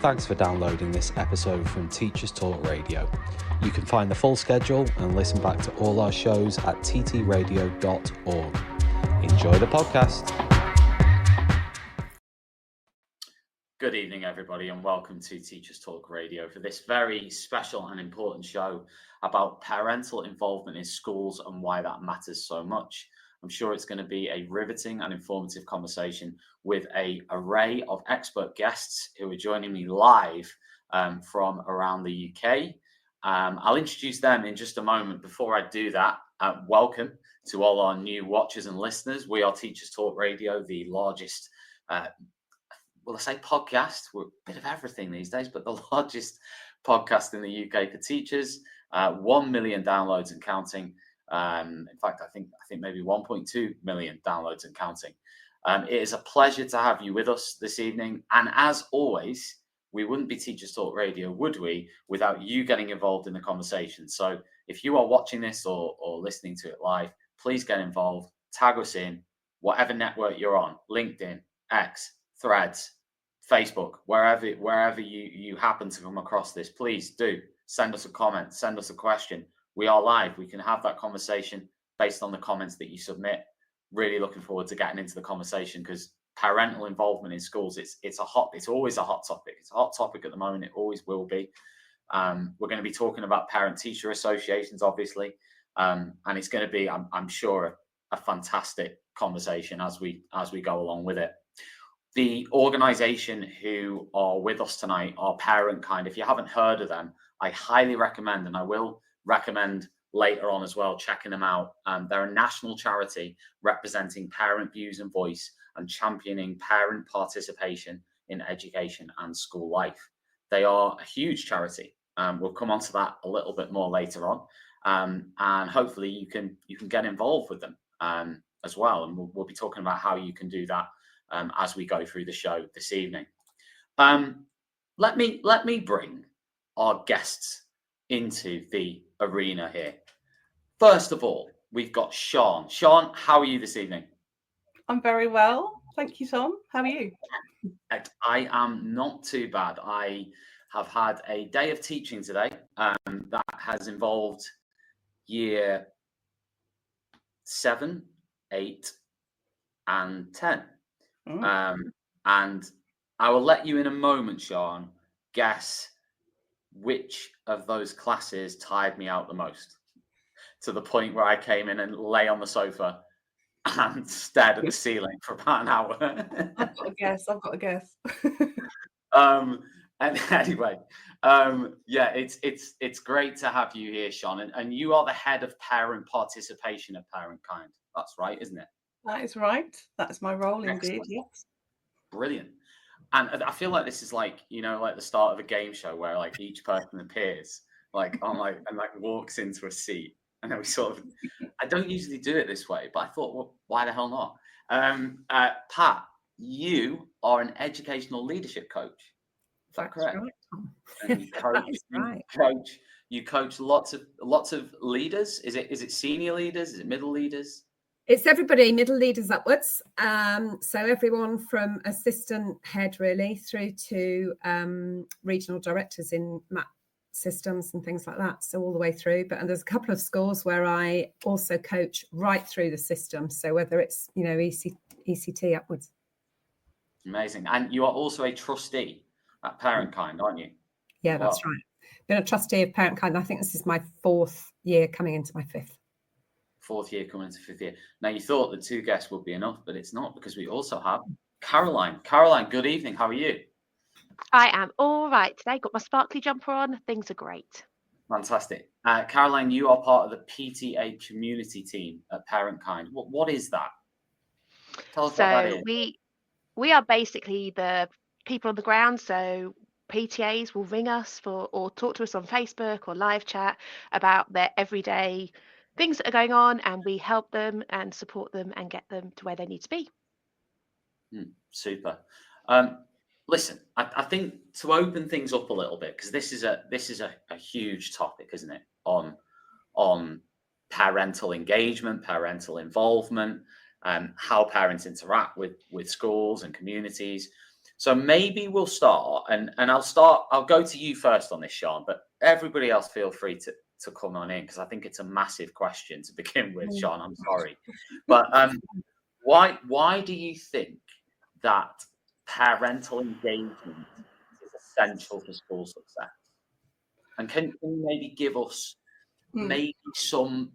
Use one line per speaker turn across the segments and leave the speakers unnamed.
Thanks for downloading this episode from Teachers Talk Radio. You can find the full schedule and listen back to all our shows at ttradio.org. Enjoy the podcast.
Good evening, everybody, and welcome to Teachers Talk Radio for this very special and important show about parental involvement in schools and why that matters so much. I'm sure it's going to be a riveting and informative conversation with an array of expert guests who are joining me live from around the UK. I'll introduce them in just a moment. Before I do that, welcome to all our new watchers and listeners. We are Teachers Talk Radio, the largest I say podcast? We're a bit of everything these days, but the largest podcast in the UK for teachers. 1 million downloads and counting. In fact, I think maybe 1.2 million downloads and counting. It is a pleasure to have you with us this evening. And as always, we wouldn't be Teachers Talk Radio, would we, without you getting involved in the conversation. So if you are watching this or listening to it live, please get involved. Tag us in whatever network you're on, LinkedIn, X, Threads, Facebook, wherever you happen to come across this, please do send us a comment, send us a question. We are live. We can have that conversation based on the comments that you submit. Really looking forward to getting into the conversation because parental involvement in schools, it's always a hot topic. It's a hot topic at the moment. It always will be. We're going to be talking about parent-teacher associations, obviously, and it's going to be, I'm sure, a fantastic conversation as we go along with it. The organisation who are with us tonight are Parent. If you haven't heard of them, I highly recommend, and I will recommend later on as well, checking them out. They're a national charity representing parent views and voice and championing parent participation in education and school life. They are a huge charity. We'll come on to that a little bit more later on. And hopefully you can get involved with them as well. And we'll be talking about how you can do that as we go through the show this evening. Let me bring our guests into the arena here. First of all, we've got Sean. Sean, how are you this evening?
I'm very well. Thank you, Tom. How are you?
I am not too bad. I have had a day of teaching today that has involved year 7, 8, and 10. And I will let you in a moment, Sean, guess which of those classes tired me out the most, to the point where I came in and lay on the sofa and stared at the ceiling for about an hour.
I've got a guess.
And anyway, it's great to have you here, Sean. And you are the head of parent participation at Parent. That's right, isn't it?
That is right. That's my role.
Excellent.
Indeed. Yes.
Brilliant. And I feel like this is like the start of a game show where like each person appears and walks into a seat, and then we sort of, I don't usually do it this way, but I thought, well, why the hell not? Pat, you are an educational leadership coach. Is that correct? Right. You coach lots of leaders. Is it senior leaders? Is it middle leaders?
It's everybody, middle leaders upwards. So everyone from assistant head really through to regional directors in MAP systems and things like that. So all the way through. And there's a couple of schools where I also coach right through the system. So whether it's, ECT upwards.
Amazing. And you are also a trustee at Parent, aren't you?
Yeah, that's right. Been a trustee of Parent. I think this is my 4th year coming into my 5th.
4th year coming into 5th year. Now, you thought the 2 guests would be enough, but it's not, because we also have Caroline. Caroline, good evening. How are you?
I am all right today. Got my sparkly jumper on. Things are great.
Fantastic. Caroline, you are part of the PTA community team at Parent. What is that? Tell us what that is.
We are basically the people on the ground. So PTAs will ring us or talk to us on Facebook or live chat about their everyday things that are going on, and we help them and support them and get them to where they need to be.
Super. Listen, I think to open things up a little bit, because this is a huge topic, isn't it? On parental engagement, parental involvement, how parents interact with schools and communities. So maybe we'll start, and I'll go to you first on this, Sean, but everybody else feel free to come on in, because I think it's a massive question to begin with, Sean. I'm sorry. But why do you think that parental engagement is essential for school success? And can you maybe give us maybe some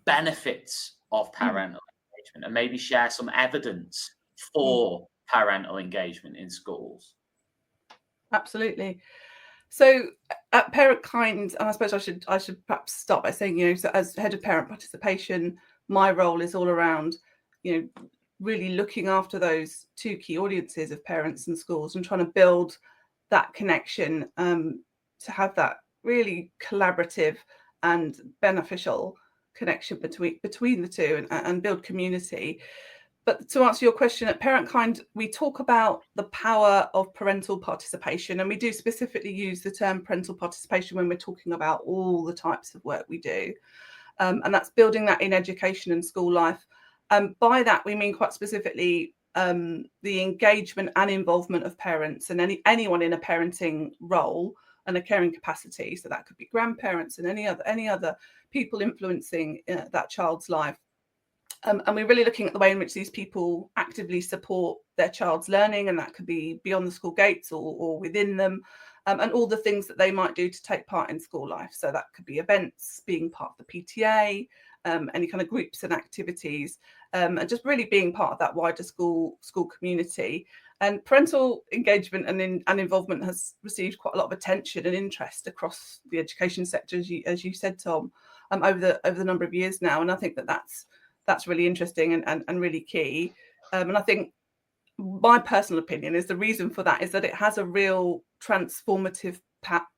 benefits of parental engagement, and maybe share some evidence for parental engagement in schools?
Absolutely. So at ParentKind, and I suppose I should perhaps start by saying, so as head of parent participation, my role is all around, really looking after those two key audiences of parents and schools, and trying to build that connection, to have that really collaborative and beneficial connection between the two, and build community. But to answer your question, at ParentKind, we talk about the power of parental participation, and we do specifically use the term parental participation when we're talking about all the types of work we do. And that's building that in education and school life. By that, we mean quite specifically the engagement and involvement of parents and anyone in a parenting role and a caring capacity. So that could be grandparents and any other people influencing that child's life. And we're really looking at the way in which these people actively support their child's learning, and that could be beyond the school gates or within them, and all the things that they might do to take part in school life. So that could be events, being part of the PTA, any kind of groups and activities, and just really being part of that wider school community. And parental engagement and involvement has received quite a lot of attention and interest across the education sector, as you said, Tom, over the number of years now. And I think that's really interesting and really key. And I think my personal opinion is the reason for that is that it has a real transformative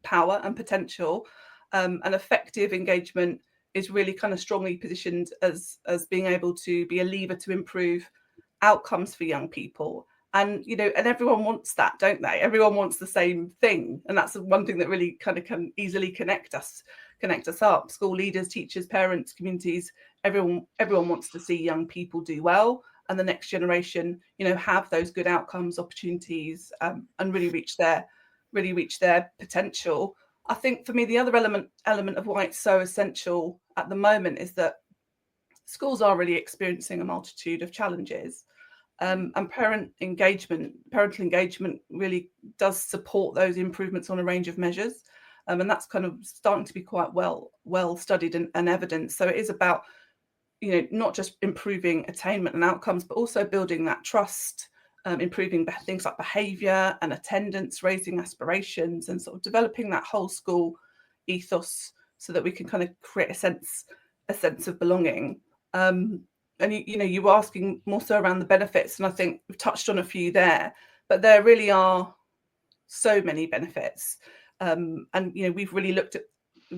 power and potential. And effective engagement is really kind of strongly positioned as being able to be a lever to improve outcomes for young people. And, and everyone wants that, don't they? Everyone wants the same thing. And that's one thing that really kind of can easily connect us up. School leaders, teachers, parents, communities, everyone wants to see young people do well, and the next generation, have those good outcomes, opportunities, and really reach their potential. I think for me, the other element of why it's so essential at the moment is that schools are really experiencing a multitude of challenges. And parental engagement really does support those improvements on a range of measures. And that's kind of starting to be quite well studied and evidenced. So it is about, not just improving attainment and outcomes, but also building that trust, improving things like behaviour and attendance, raising aspirations, and sort of developing that whole school ethos so that we can kind of create a sense of belonging. And you were asking more so around the benefits, and I think we've touched on a few there, but there really are so many benefits. And we've really looked at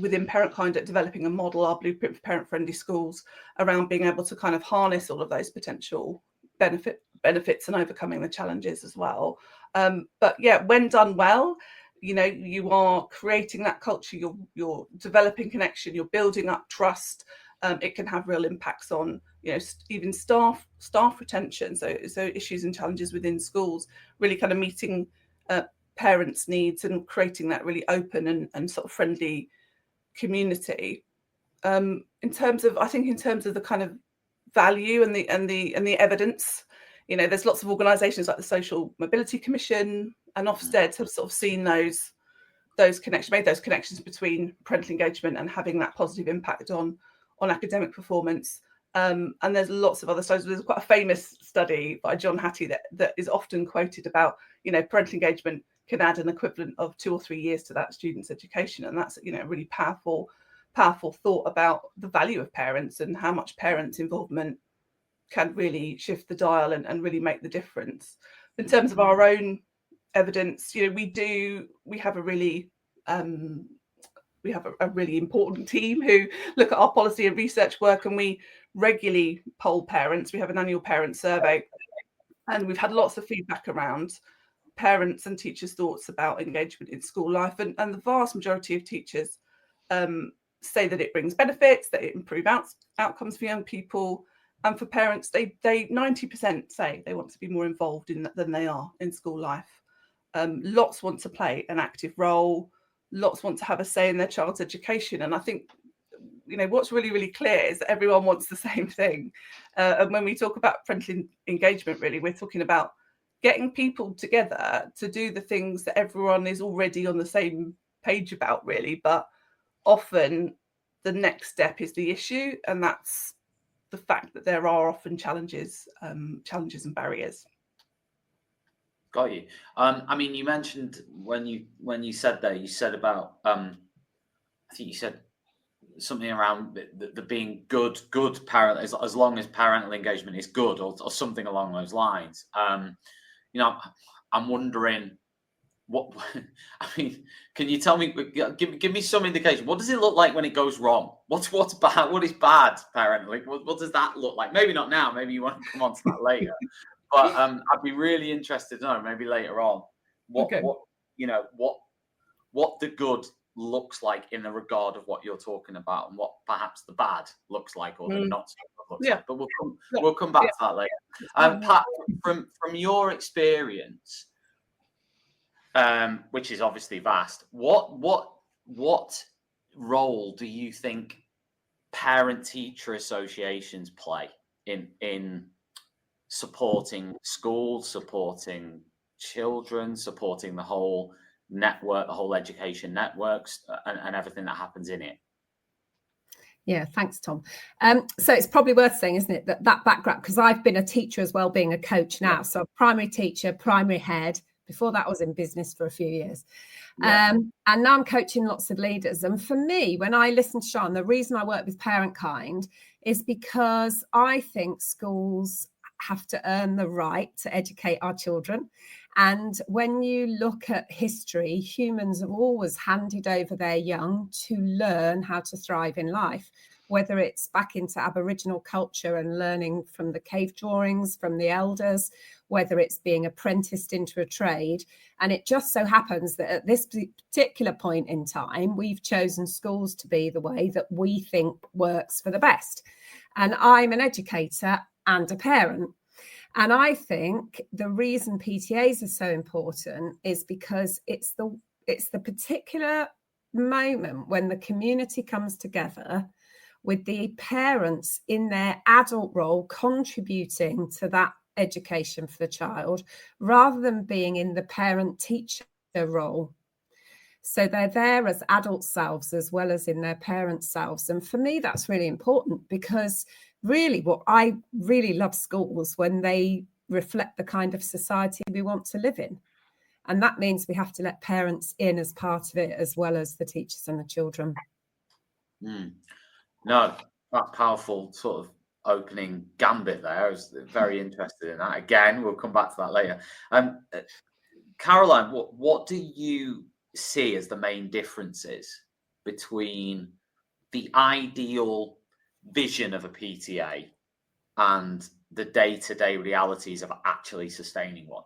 within ParentKind at developing a model, our blueprint for parent-friendly schools, around being able to kind of harness all of those potential benefits and overcoming the challenges as well. But yeah, when done well, you are creating that culture, you're developing connection, you're building up trust. It can have real impacts on, even staff retention. So issues and challenges within schools, really kind of meeting parents' needs and creating that really open and sort of friendly community. In terms of the kind of value and the evidence, there's lots of organisations like the Social Mobility Commission and Ofsted have sort of seen those connections between parental engagement and having that positive impact on academic performance. And there's lots of other studies. There's quite a famous study by John Hattie that is often quoted about, parental engagement can add an equivalent of 2 or 3 years to that student's education. And that's, a really powerful thought about the value of parents and how much parents' involvement can really shift the dial and really make the difference. In terms of our own evidence, we have a really important team who look at our policy and research work, and we regularly poll parents. We have an annual parent survey, and we've had lots of feedback around parents and teachers' thoughts about engagement in school life. And the vast majority of teachers say that it brings benefits, that it improves outcomes for young people. And for parents, they 90% say they want to be more involved than they are in school life. Lots want to play an active role. Lots want to have a say in their child's education. And I think, what's really, really clear is that everyone wants the same thing. And when we talk about parental engagement, really, we're talking about getting people together to do the things that everyone is already on the same page about, really. But often the next step is the issue, and that's the fact that there are often challenges and barriers.
Got you. I mean, you mentioned when you said there, you said about I think you said something around the being good parent, as long as parental engagement is good, or something along those lines. I'm wondering what I mean. Can you tell me? Give me some indication. What does it look like when it goes wrong? What's bad? What is bad parentally? What does that look like? Maybe not now. Maybe you want to come on to that later. But I'd be really interested to know, maybe later on, what the good looks like in the regard of what you're talking about, and what perhaps the bad looks like, or the not so good looks like. But we'll come back to that later. Pat, from your experience, which is obviously vast, what role do you think parent-teacher associations play in supporting schools, supporting children, supporting the whole network, the whole education networks, and everything that happens in it?
Yeah, thanks, Tom. So it's probably worth saying, isn't it, that background, because I've been a teacher as well, being a coach now. So primary teacher, primary head. Before that, I was in business for a few years. And now I'm coaching lots of leaders. And for me, when I listen to Sean, the reason I work with Parentkind is because I think schools have to earn the right to educate our children. And when you look at history, humans have always handed over their young to learn how to thrive in life, whether it's back into Aboriginal culture and learning from the cave drawings, from the elders, whether it's being apprenticed into a trade. And it just so happens that at this particular point in time, we've chosen schools to be the way that we think works for the best. And I'm an educator and a parent. And I think the reason PTAs are so important is because it's the particular moment when the community comes together with the parents in their adult role contributing to that education for the child, rather than being in the parent-teacher role. So they're there as adult selves as well as in their parent selves. And for me, that's really important, because really what I really love schools when they reflect the kind of society we want to live in. And that means we have to let parents in as part of it, as well as the teachers and the children.
No, that powerful sort of opening gambit there. I was very interested in that. Again, we'll come back to that later. Caroline, what do you see as the main differences between the ideal vision of a PTA and the day-to-day realities of actually sustaining one?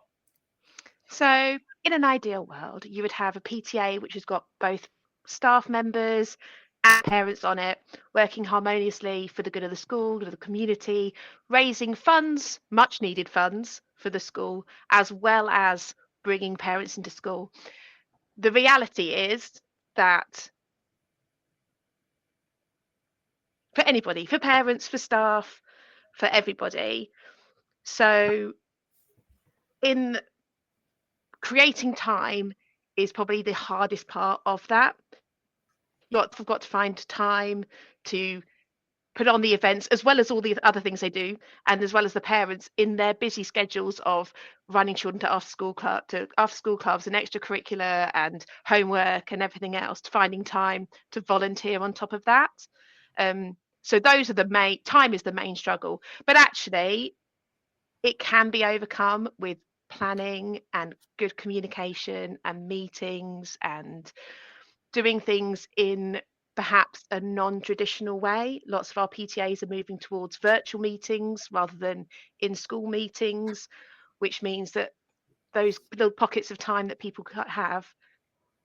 So in an ideal world, you would have a PTA which has got both staff members and parents on it, working harmoniously for the good of the school, good of the community, raising funds, much needed funds for the school, as well as bringing parents into school. The reality is that for anybody, for parents, for staff, for everybody. So in creating time is probably the hardest part of that. We've got to find time to put on the events, as well as all the other things they do, and as well as the parents in their busy schedules of running children to after school clubs and extracurricular and homework and everything else, to finding time to volunteer on top of that. So those are time is the main struggle, but actually it can be overcome with planning and good communication and meetings and doing things in perhaps a non-traditional way. Lots of our PTAs are moving towards virtual meetings rather than in-school meetings, which means that those little pockets of time that people have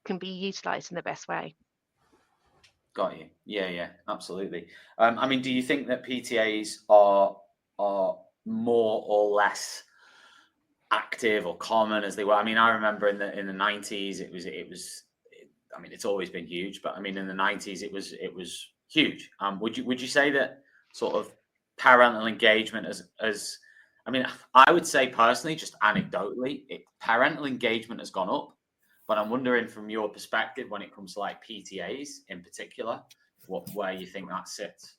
can be utilised in the best way.
Got you. Yeah, absolutely. I mean, do you think that PTAs are more or less active or common as they were. I mean, I remember in the 90s, I mean, it's always been huge, but I mean, in the 90s, it was huge. Would you say that sort of parental engagement as I mean, I would say personally, just anecdotally, parental engagement has gone up, but I'm wondering from your perspective when it comes to like PTAs in particular, where you think that sits.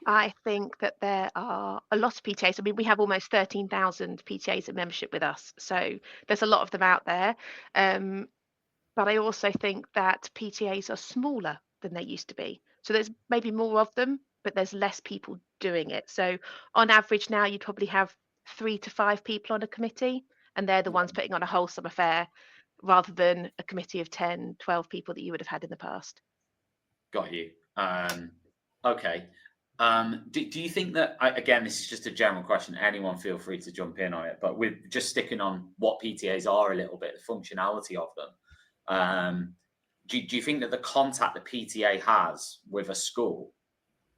I think that there are a lot of PTAs. I mean, we have almost 13,000 PTAs in membership with us, so there's a lot of them out there. But I also think that PTAs are smaller than they used to be. So there's maybe more of them, but there's less people doing it. So on average now, you'd probably have 3 to 5 people on a committee, and they're the ones putting on a wholesome affair rather than a committee of 10, 12 people that you would have had in the past.
Got you. Okay. Do you think that, again, this is just a general question, anyone feel free to jump in on it, but with just sticking on what PTAs are a little bit, the functionality of them, do you think that the contact the PTA has with a school,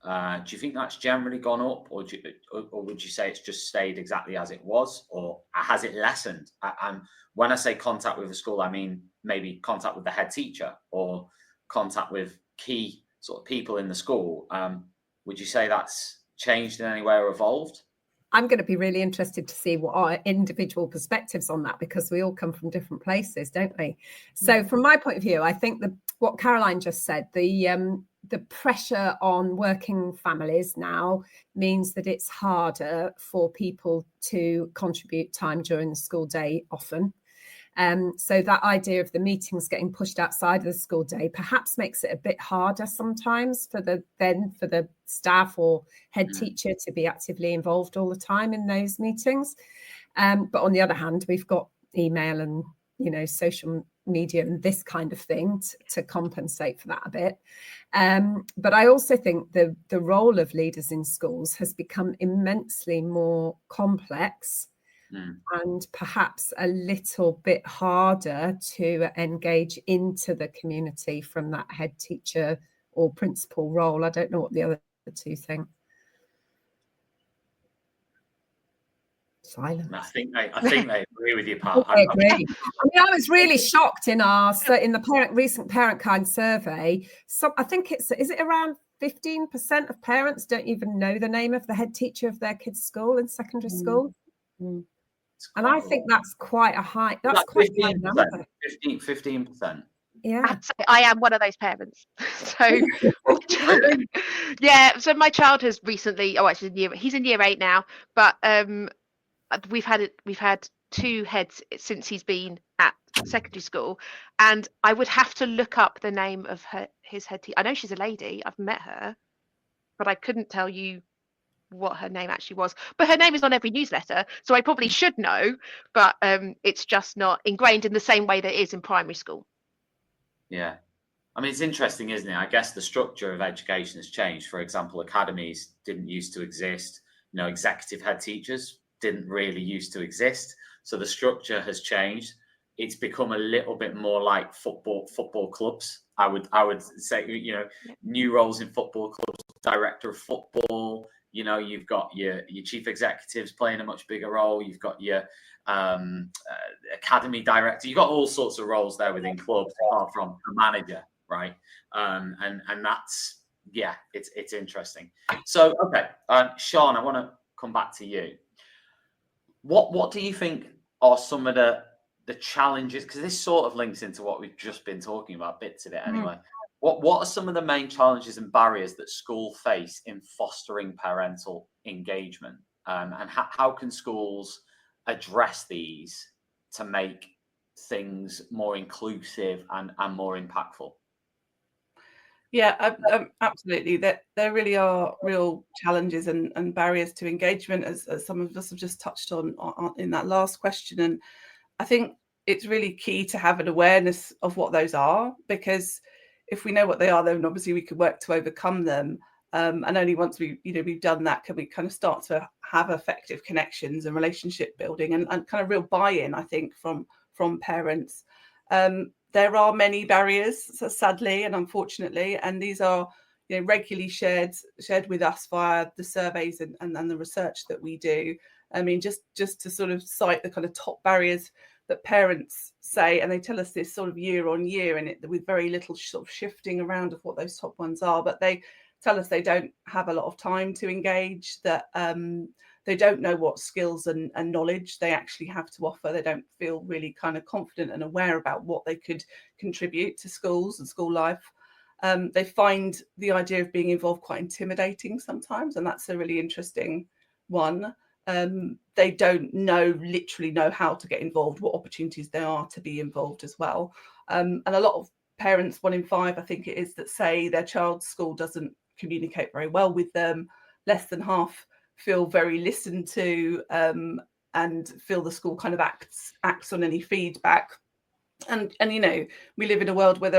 do you think that's generally gone up, or would you say it's just stayed exactly as it was, or has it lessened? When I say contact with a school, I mean maybe contact with the head teacher or contact with key sort of people in the school. Would you say that's changed in any way or evolved?
I'm going to be really interested to see what our individual perspectives on that, because we all come from different places, don't we? So from my point of view, I think what Caroline just said, the pressure on working families now means that it's harder for people to contribute time during the school day often. So that idea of the meetings getting pushed outside of the school day perhaps makes it a bit harder sometimes for the staff or head teacher to be actively involved all the time in those meetings. But on the other hand, we've got email and social media and this kind of thing to compensate for that a bit. But I also think the role of leaders in schools has become immensely more complex and perhaps a little bit harder to engage into the community from that head teacher or principal role. I don't know what the other two think. Silence.
I think they agree with you, Pat.
I agree. I mean, I was really shocked in the recent Parent Kind survey. So I think is it around 15% of parents don't even know the name of the head teacher of their kids' school in secondary school. And I think that's quite a high. That's quite a high number.
15%.
Yeah,
I am one of those parents. So yeah. So my child has recently. Oh, actually, he's in year 8 now. But we've had 2 heads since he's been at secondary school, and I would have to look up the name of his head teacher. I know she's a lady. I've met her, but I couldn't tell you what her name actually was. But her name is on every newsletter, so I probably should know, but it's just not ingrained in the same way that it is in primary school.
Yeah. I mean, it's interesting, isn't it? I guess the structure of education has changed. For example, academies didn't used to exist. Executive head teachers didn't really used to exist. So the structure has changed. It's become a little bit more like football clubs. I would say, new roles in football clubs, director of football. You've got your chief executives playing a much bigger role. You've got your academy director. You've got all sorts of roles there within clubs, apart from a manager, right? And that's, yeah, it's interesting. So, okay, Sean, I want to come back to you. What do you think are some of the challenges? Because this sort of links into what we've just been talking about, bits of it anyway. What are some of the main challenges and barriers that schools face in fostering parental engagement? And how can schools address these to make things more inclusive and more impactful?
Yeah, absolutely. There really are real challenges and barriers to engagement, as some of us have just touched on in that last question. And I think it's really key to have an awareness of what those are, because if we know what they are, then obviously we can work to overcome them. And only once we've done that can we kind of start to have effective connections and relationship building and kind of real buy-in, I think, from parents. There are many barriers, sadly and unfortunately, and these are, regularly shared with us via the surveys and the research that we do. I mean, just to sort of cite the kind of top barriers that parents say, and they tell us this sort of year on year, and with very little sort of shifting around of what those top ones are. But they tell us they don't have a lot of time to engage, that they don't know what skills and knowledge they actually have to offer. They don't feel really kind of confident and aware about what they could contribute to schools and school life. They find the idea of being involved quite intimidating sometimes, and that's a really interesting one. They don't literally know how to get involved, what opportunities there are to be involved as well. And a lot of parents, 1 in 5, I think it is, that say their child's school doesn't communicate very well with them. Less than half feel very listened to, and feel the school kind of acts on any feedback. And we live in a world where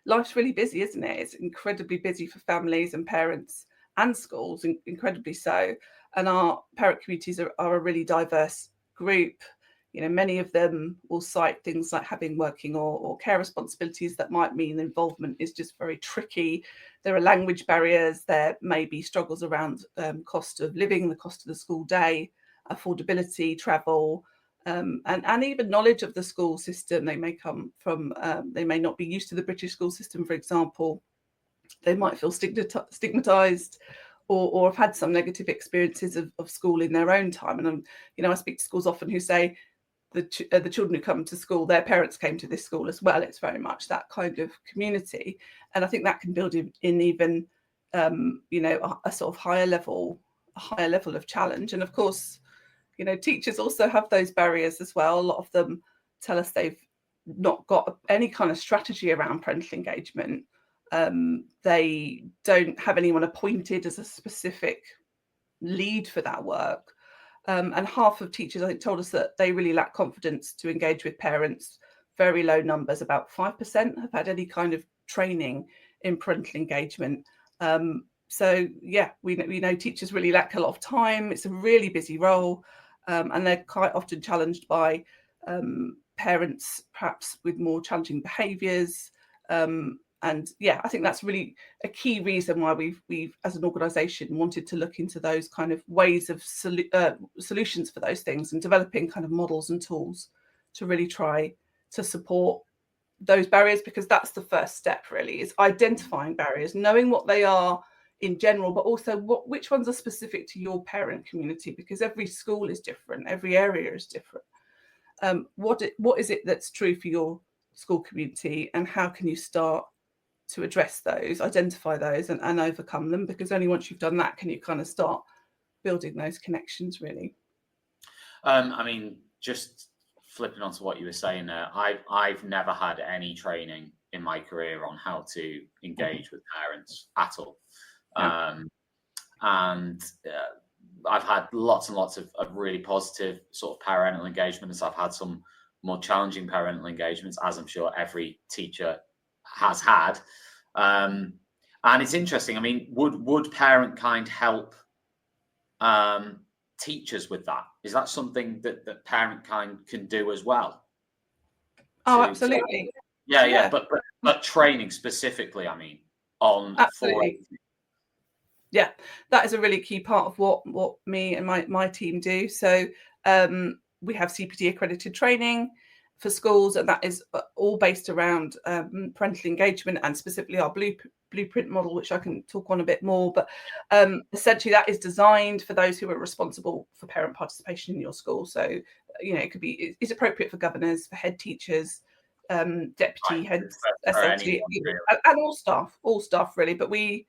life's really busy, isn't it? It's incredibly busy for families and parents and schools, incredibly so. And our parent communities are a really diverse group. Many of them will cite things like having working or care responsibilities that might mean involvement is just very tricky. There are language barriers. There may be struggles around cost of living, the cost of the school day, affordability, travel, and even knowledge of the school system. They may come from, they may not be used to the British school system, for example. They might feel stigmatized or have had some negative experiences of school in their own time. And I speak to schools often who say the children who come to school, their parents came to this school as well. It's very much that kind of community. And I think that can build in even, a sort of higher level of challenge. And of course, teachers also have those barriers as well. A lot of them tell us they've not got any kind of strategy around parental engagement. They don't have anyone appointed as a specific lead for that work. And half of teachers, I think, told us that they really lack confidence to engage with parents. Very low numbers, about 5% have had any kind of training in parental engagement. So yeah, we know teachers really lack a lot of time. It's a really busy role, and they're quite often challenged by parents, perhaps with more challenging behaviours. And yeah, I think that's really a key reason why we've as an organisation wanted to look into those kind of ways of solutions for those things, and developing kind of models and tools to really try to support those barriers, because that's the first step really, is identifying barriers, knowing what they are in general, but also which ones are specific to your parent community, because every school is different, every area is different. What is it that's true for your school community, and how can you start to address those, identify those and overcome them? Because only once you've done that can you kind of start building those connections, really.
I mean, just flipping onto what you were saying there, I've never had any training in my career on how to engage with parents at all. And I've had lots and lots of really positive sort of parental engagements. I've had some more challenging parental engagements, as I'm sure every teacher has had. And it's interesting. I mean, would Parent Kind help teachers with that? Is that something that Parent Kind can do as well?
Oh, absolutely.
Yeah. But training specifically, I mean, on
absolutely. Yeah, that is a really key part of what me and my team do. So we have CPD accredited training for schools, and that is all based around parental engagement, and specifically our blueprint model, which I can talk on a bit more. But essentially that is designed for those who are responsible for parent participation in your school. So it's appropriate for governors, for head teachers, deputy heads, essentially, and all staff really. But we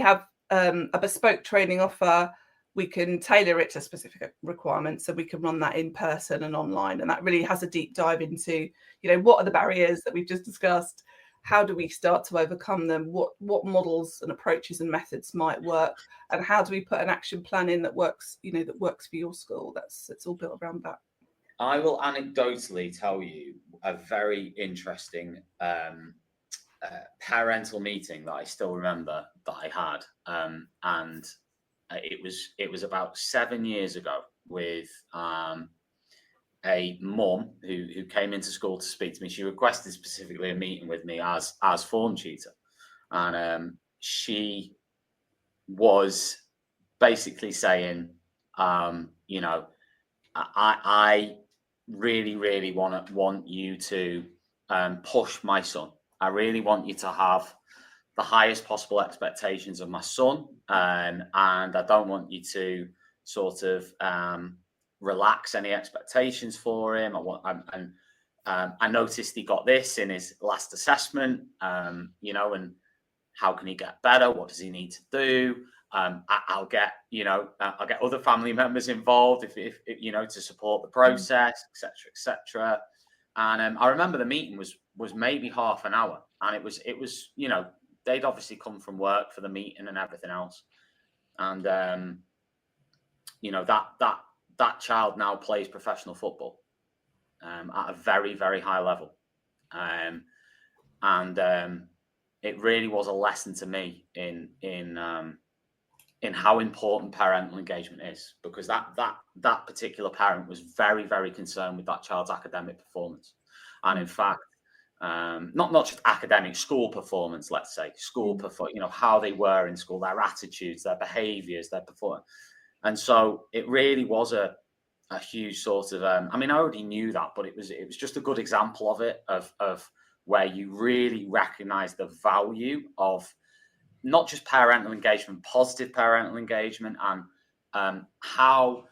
have a bespoke training offer. We can tailor it to specific requirements, so we can run that in person and online. And that really has a deep dive into, what are the barriers that we've just discussed? How do we start to overcome them? What models and approaches and methods might work? And how do we put an action plan in that works, that works for your school? It's all built around that.
I will anecdotally tell you a very interesting parental meeting that I still remember that I had. And it was about 7 years ago, with a mum who came into school to speak to me. She requested specifically a meeting with me as form tutor, and she was basically saying, you know, I really want you to push my son. I really want you to have the highest possible expectations of my son, and I don't want you to sort of relax any expectations for him. I noticed he got this in his last assessment, you know, and how can he get better? What does he need to do? I'll get other family members involved if you know, to support the process, etc. And I remember the meeting was maybe half an hour, and it was you know, they'd obviously come from work for the meeting and everything else, and you know, that child now plays professional football at a very, very high level, and it really was a lesson to me in how important parental engagement is, because that particular parent was very, very concerned with that child's academic performance, and in fact, not just academic, school performance, let's say you know, how they were in school, their attitudes, their behaviours, their performance. And so it really was a huge sort of I mean, I already knew that, but it was just a good example of it, of where you really recognize the value of not just parental engagement, positive parental engagement, and how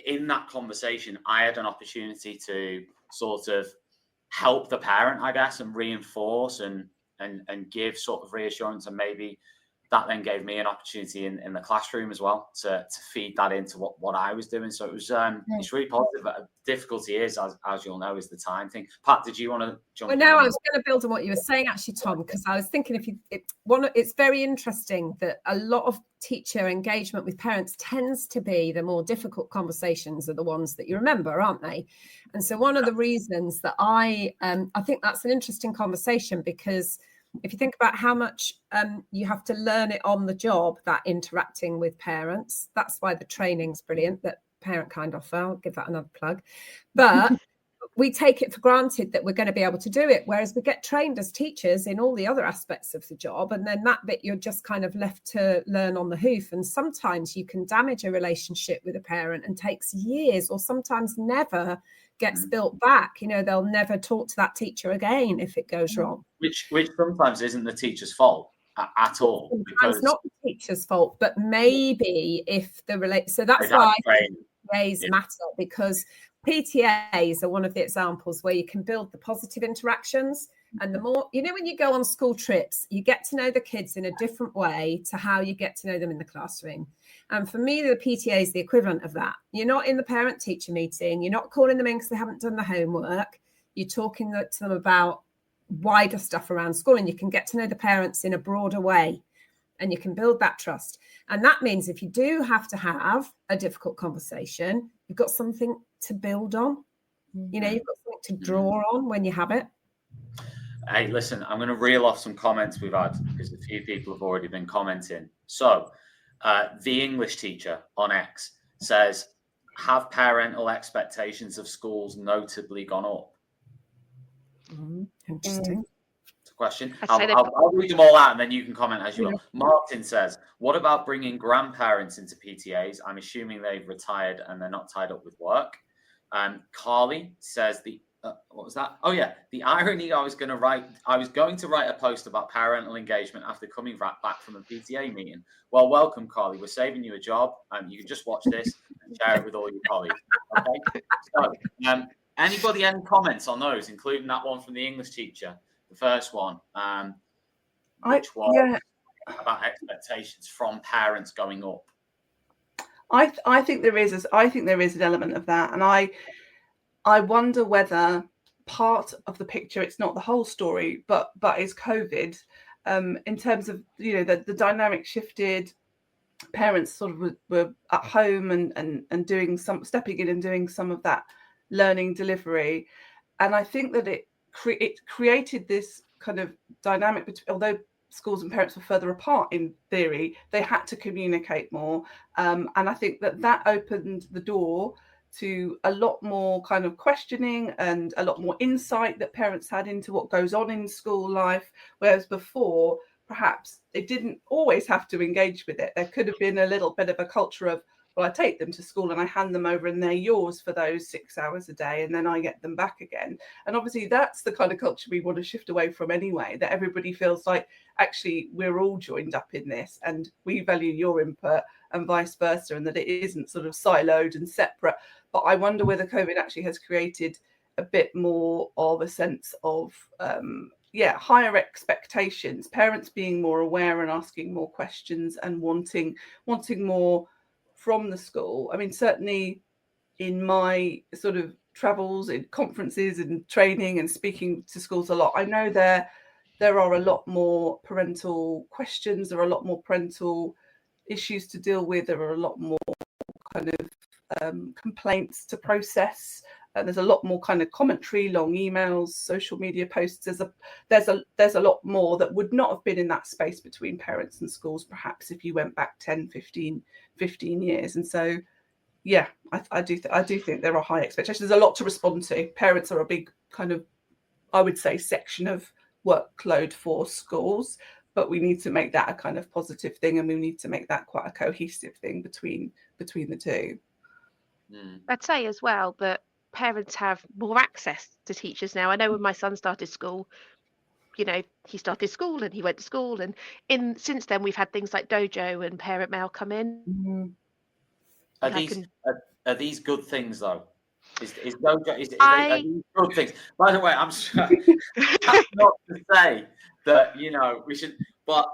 in that conversation I had an opportunity to sort of help the parent, I guess, and reinforce and give sort of reassurance, and maybe that then gave me an opportunity in the classroom as well to feed that into what I was doing. So it was it's really positive. The difficulty is, as you'll know, is the time thing. Pat, did you want to jump
Well,
in?
no, I was going to build on what you were saying, actually, Tom, because I was thinking it's very interesting that a lot of teacher engagement with parents tends to be the more difficult conversations are the ones that you remember, aren't they? And so one of the reasons that I think that's an interesting conversation, because if you think about how much you have to learn it on the job, that interacting with parents, that's why the training's brilliant, that Parent Kind offer. I'll give that another plug. But we take it for granted that we're going to be able to do it, whereas we get trained as teachers in all the other aspects of the job, and then that bit you're just kind of left to learn on the hoof. And sometimes you can damage a relationship with a parent and takes years, or sometimes never gets built back. You know, they'll never talk to that teacher again if it goes wrong.
Which sometimes isn't the teacher's fault at all.
Because it's not the teacher's fault, but maybe if the so that's why PTAs matter, because PTAs are one of the examples where you can build the positive interactions. And the more, you know, when you go on school trips, you get to know the kids in a different way to how you get to know them in the classroom. And for me, the PTA is the equivalent of that. You're not in the parent-teacher meeting. You're not calling them in because they haven't done the homework. You're talking to them about wider stuff around school, and you can get to know the parents in a broader way, and you can build that trust. And that means if you do have to have a difficult conversation, you've got something to build on. You know, you've got something to draw on when you have it.
Hey, listen, I'm going to reel off some comments we've had, because a few people have already been commenting. So the English teacher on X says, have parental expectations of schools notably gone up?
Interesting.
It's a question. I'll read them all out and then you can comment as you will. Martin says, what about bringing grandparents into PTAs? I'm assuming they've retired and they're not tied up with work. Carly says, what was that? Oh yeah, the irony. I was going to write a post about parental engagement after coming back from a PTA meeting. Well, welcome, Carly. We're saving you a job, and you can just watch this and share it with all your colleagues. Okay. So, anybody any comments on those, including that one from the English teacher, the first one, which was about expectations from parents going up?
I think there is an element of that, and I wonder whether part of the picture, it's not the whole story, but is COVID, in terms of, you know, the dynamic shifted. Parents sort of were at home and doing stepping in and doing some of that learning delivery, and I think that it created this kind of dynamic between, although schools and parents were further apart in theory, they had to communicate more, and I think that opened the door to a lot more kind of questioning and a lot more insight that parents had into what goes on in school life, whereas before perhaps they didn't always have to engage with it. There could have been a little bit of a culture of, well, I take them to school and I hand them over and they're yours for those 6 hours a day and then I get them back again. And obviously that's the kind of culture we want to shift away from anyway, that everybody feels like actually we're all joined up in this and we value your input and vice versa, and that it isn't sort of siloed and separate. But I wonder whether COVID actually has created a bit more of a sense of higher expectations, parents being more aware and asking more questions and wanting more from the school. I mean, certainly in my sort of travels, in conferences and training and speaking to schools a lot, I know there are a lot more parental questions, there are a lot more parental issues to deal with, there are a lot more kind of complaints to process. There's a lot more kind of commentary, long emails, social media posts. There's a lot more that would not have been in that space between parents and schools, perhaps if you went back 10, 15 years. And so, yeah, I do think there are high expectations. There's a lot to respond to. Parents are a big kind of, I would say, section of workload for schools, but we need to make that a kind of positive thing, and we need to make that quite a cohesive thing between the two.
I'd say as well that parents have more access to teachers now. I know when my son started school, he started school and he went to school, and since then we've had things like Dojo and Parent Mail come in.
Are these good things though? Is Dojo are these good things? By the way, I'm sure that's not to say that we should, but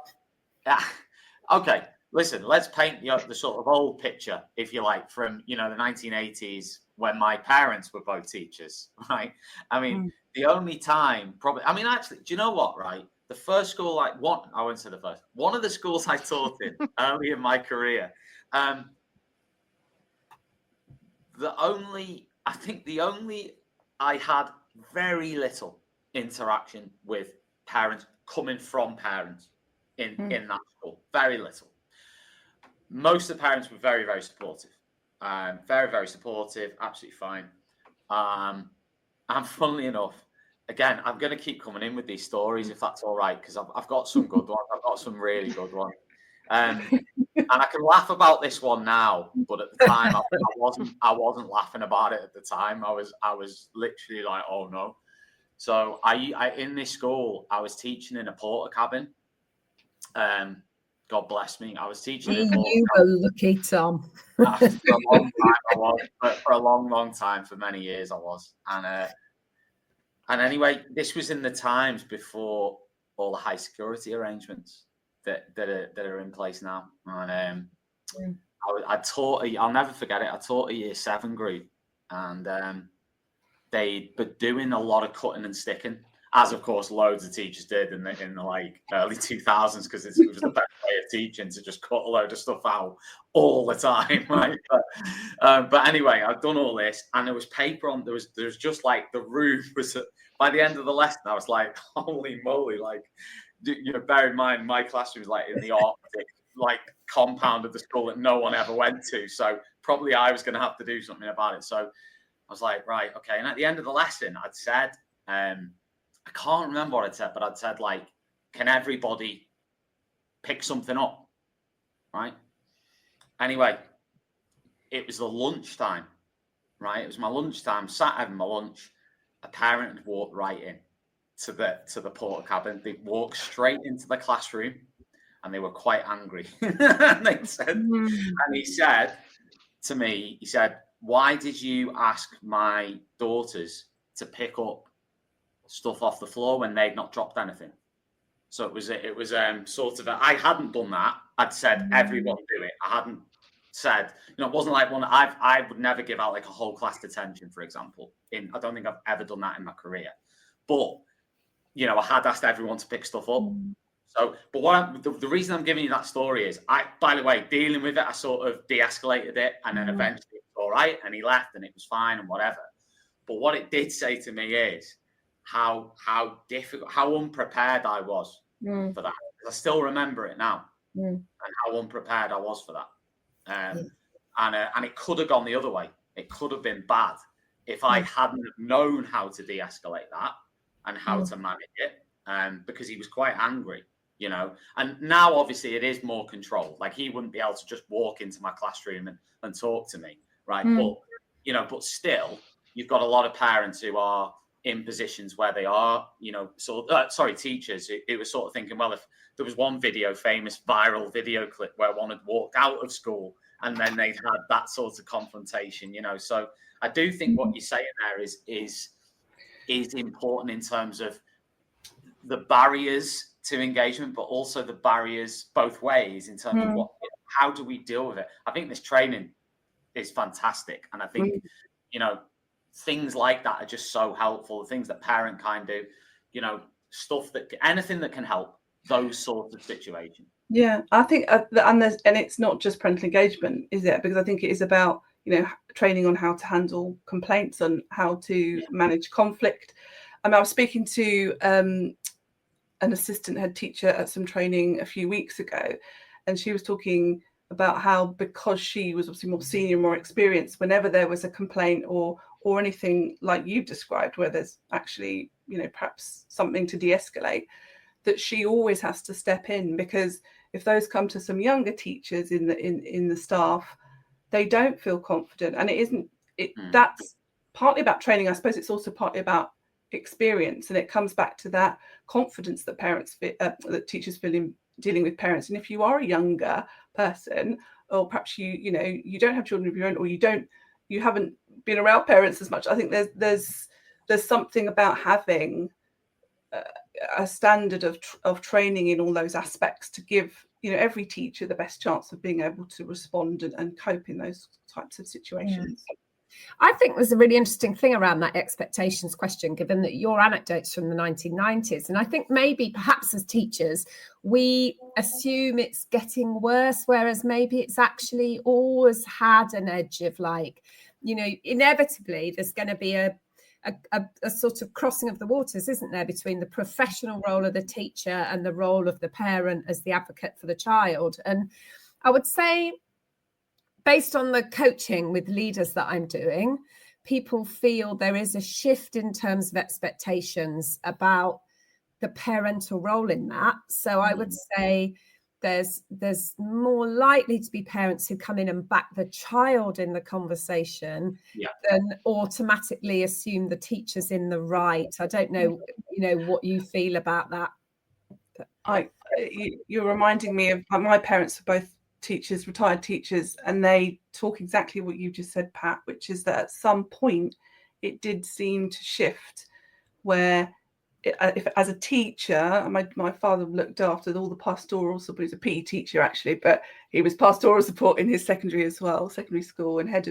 okay. Listen, let's paint the sort of old picture, if you like, from the 1980s when my parents were both teachers, right? I mean, the only time actually, do you know what, right? The first school I went to the first. One of the schools I taught in early in my career, I had very little interaction with parents coming from parents in that school. Very little. Most of the parents were very, very supportive. Very, very supportive. Absolutely fine. And funnily enough, again, I'm going to keep coming in with these stories if that's all right, because I've got some good ones. I've got some really good ones. And I can laugh about this one now, but at the time I wasn't laughing about it at the time. I was literally like, oh no. So I in this school, I was teaching in a porter cabin. God bless me. I was teaching in a porter
You were lucky, Tom.
For a long time I was. For a long, long time, for many years I was. And anyway, this was in the times before all the high security arrangements that are in place now. And I taught I'll never forget it. I taught a year 7 group, and they were doing a lot of cutting and sticking, as of course loads of teachers did in the like early 2000s, because it was the best way of teaching, to just cut a load of stuff out all the time, right? But anyway, I've done all this, and there was paper on. There was just like the roof was. By the end of the lesson, I was like, holy moly! Like, bear in mind, my classroom was like in the Arctic, like compound of the school that no one ever went to. So probably I was going to have to do something about it. So I was like, right, okay. And at the end of the lesson, I'd said, I can't remember what I'd said, but I'd said, like, can everybody pick something up? Right? Anyway, it was the lunchtime, right? It was my lunchtime, sat having my lunch. A parent had walked right in to the porter cabin. They walked straight into the classroom, and they were quite angry. And he said to me, he said, why did you ask my daughters to pick up stuff off the floor when they'd not dropped anything? So it was sort of I hadn't done that. I'd said everyone do it. I hadn't said, it wasn't like one. I would never give out like a whole class detention, for example. I don't think I've ever done that in my career. But I had asked everyone to pick stuff up. So, but the reason I'm giving you that story is, by the way, dealing with it, I sort of de-escalated it, and then eventually it was all right, and he left, and it was fine, and whatever. But what it did say to me is how difficult, how unprepared I was for that. I still remember it now, and how unprepared I was for that. And it could have gone the other way. It could have been bad if I hadn't known how to de-escalate that and how to manage it, because he was quite angry. you know. And now obviously it is more controlled. Like he wouldn't be able to just walk into my classroom and talk to me, right? But you know, but still, you've got a lot of parents who are in positions where they are, you know, teachers who were sort of thinking, well, if there was one famous viral video clip where one had walked out of school and then they'd had that sort of confrontation, you know. So I do think what you're saying there is important in terms of the barriers to engagement, but also the barriers both ways in terms of how do we deal with it. I think this training is fantastic, and I think you know, things like that are just so helpful. The things that Parent can do, you know, anything that can help those sorts of situations.
Yeah, I think, and it's not just parental engagement, is it? Because I think it is about, you know, training on how to handle complaints and how to manage conflict. I mean, I was speaking to an assistant head teacher at some training a few weeks ago, and she was talking about how, because she was obviously more senior, more experienced, whenever there was a complaint or anything like you've described, where there's actually, you know, perhaps something to de-escalate, that she always has to step in, because if those come to some younger teachers in the staff, they don't feel confident. And that's partly about training. I suppose it's also partly about experience, and it comes back to that confidence that that teachers feel in dealing with parents. And if you are a younger person, or perhaps you know, you don't have children of your own, or you haven't been around parents as much, I think there's something about having a standard of training in all those aspects to give, you know, every teacher the best chance of being able to respond and cope in those types of situations.
I think there's a really interesting thing around that expectations question, given that your anecdotes from the 1990s. And I think maybe perhaps as teachers, we assume it's getting worse, whereas maybe it's actually always had an edge of, like, you know, inevitably there's going to be a sort of crossing of the waters, isn't there, between the professional role of the teacher and the role of the parent as the advocate for the child. And I would say, based on the coaching with leaders that I'm doing, people feel there is a shift in terms of expectations about the parental role in that. So I would say there's more likely to be parents who come in and back the child in the conversation than automatically assume the teacher's in the right. I don't know, you know, what you feel about that.
You're reminding me of my parents are both teachers, retired teachers, and they talk exactly what you just said, Pat, which is that at some point it did seem to shift where if as a teacher, my father looked after all the pastoral support. He was a PE teacher actually, but he was pastoral support in his secondary school, and head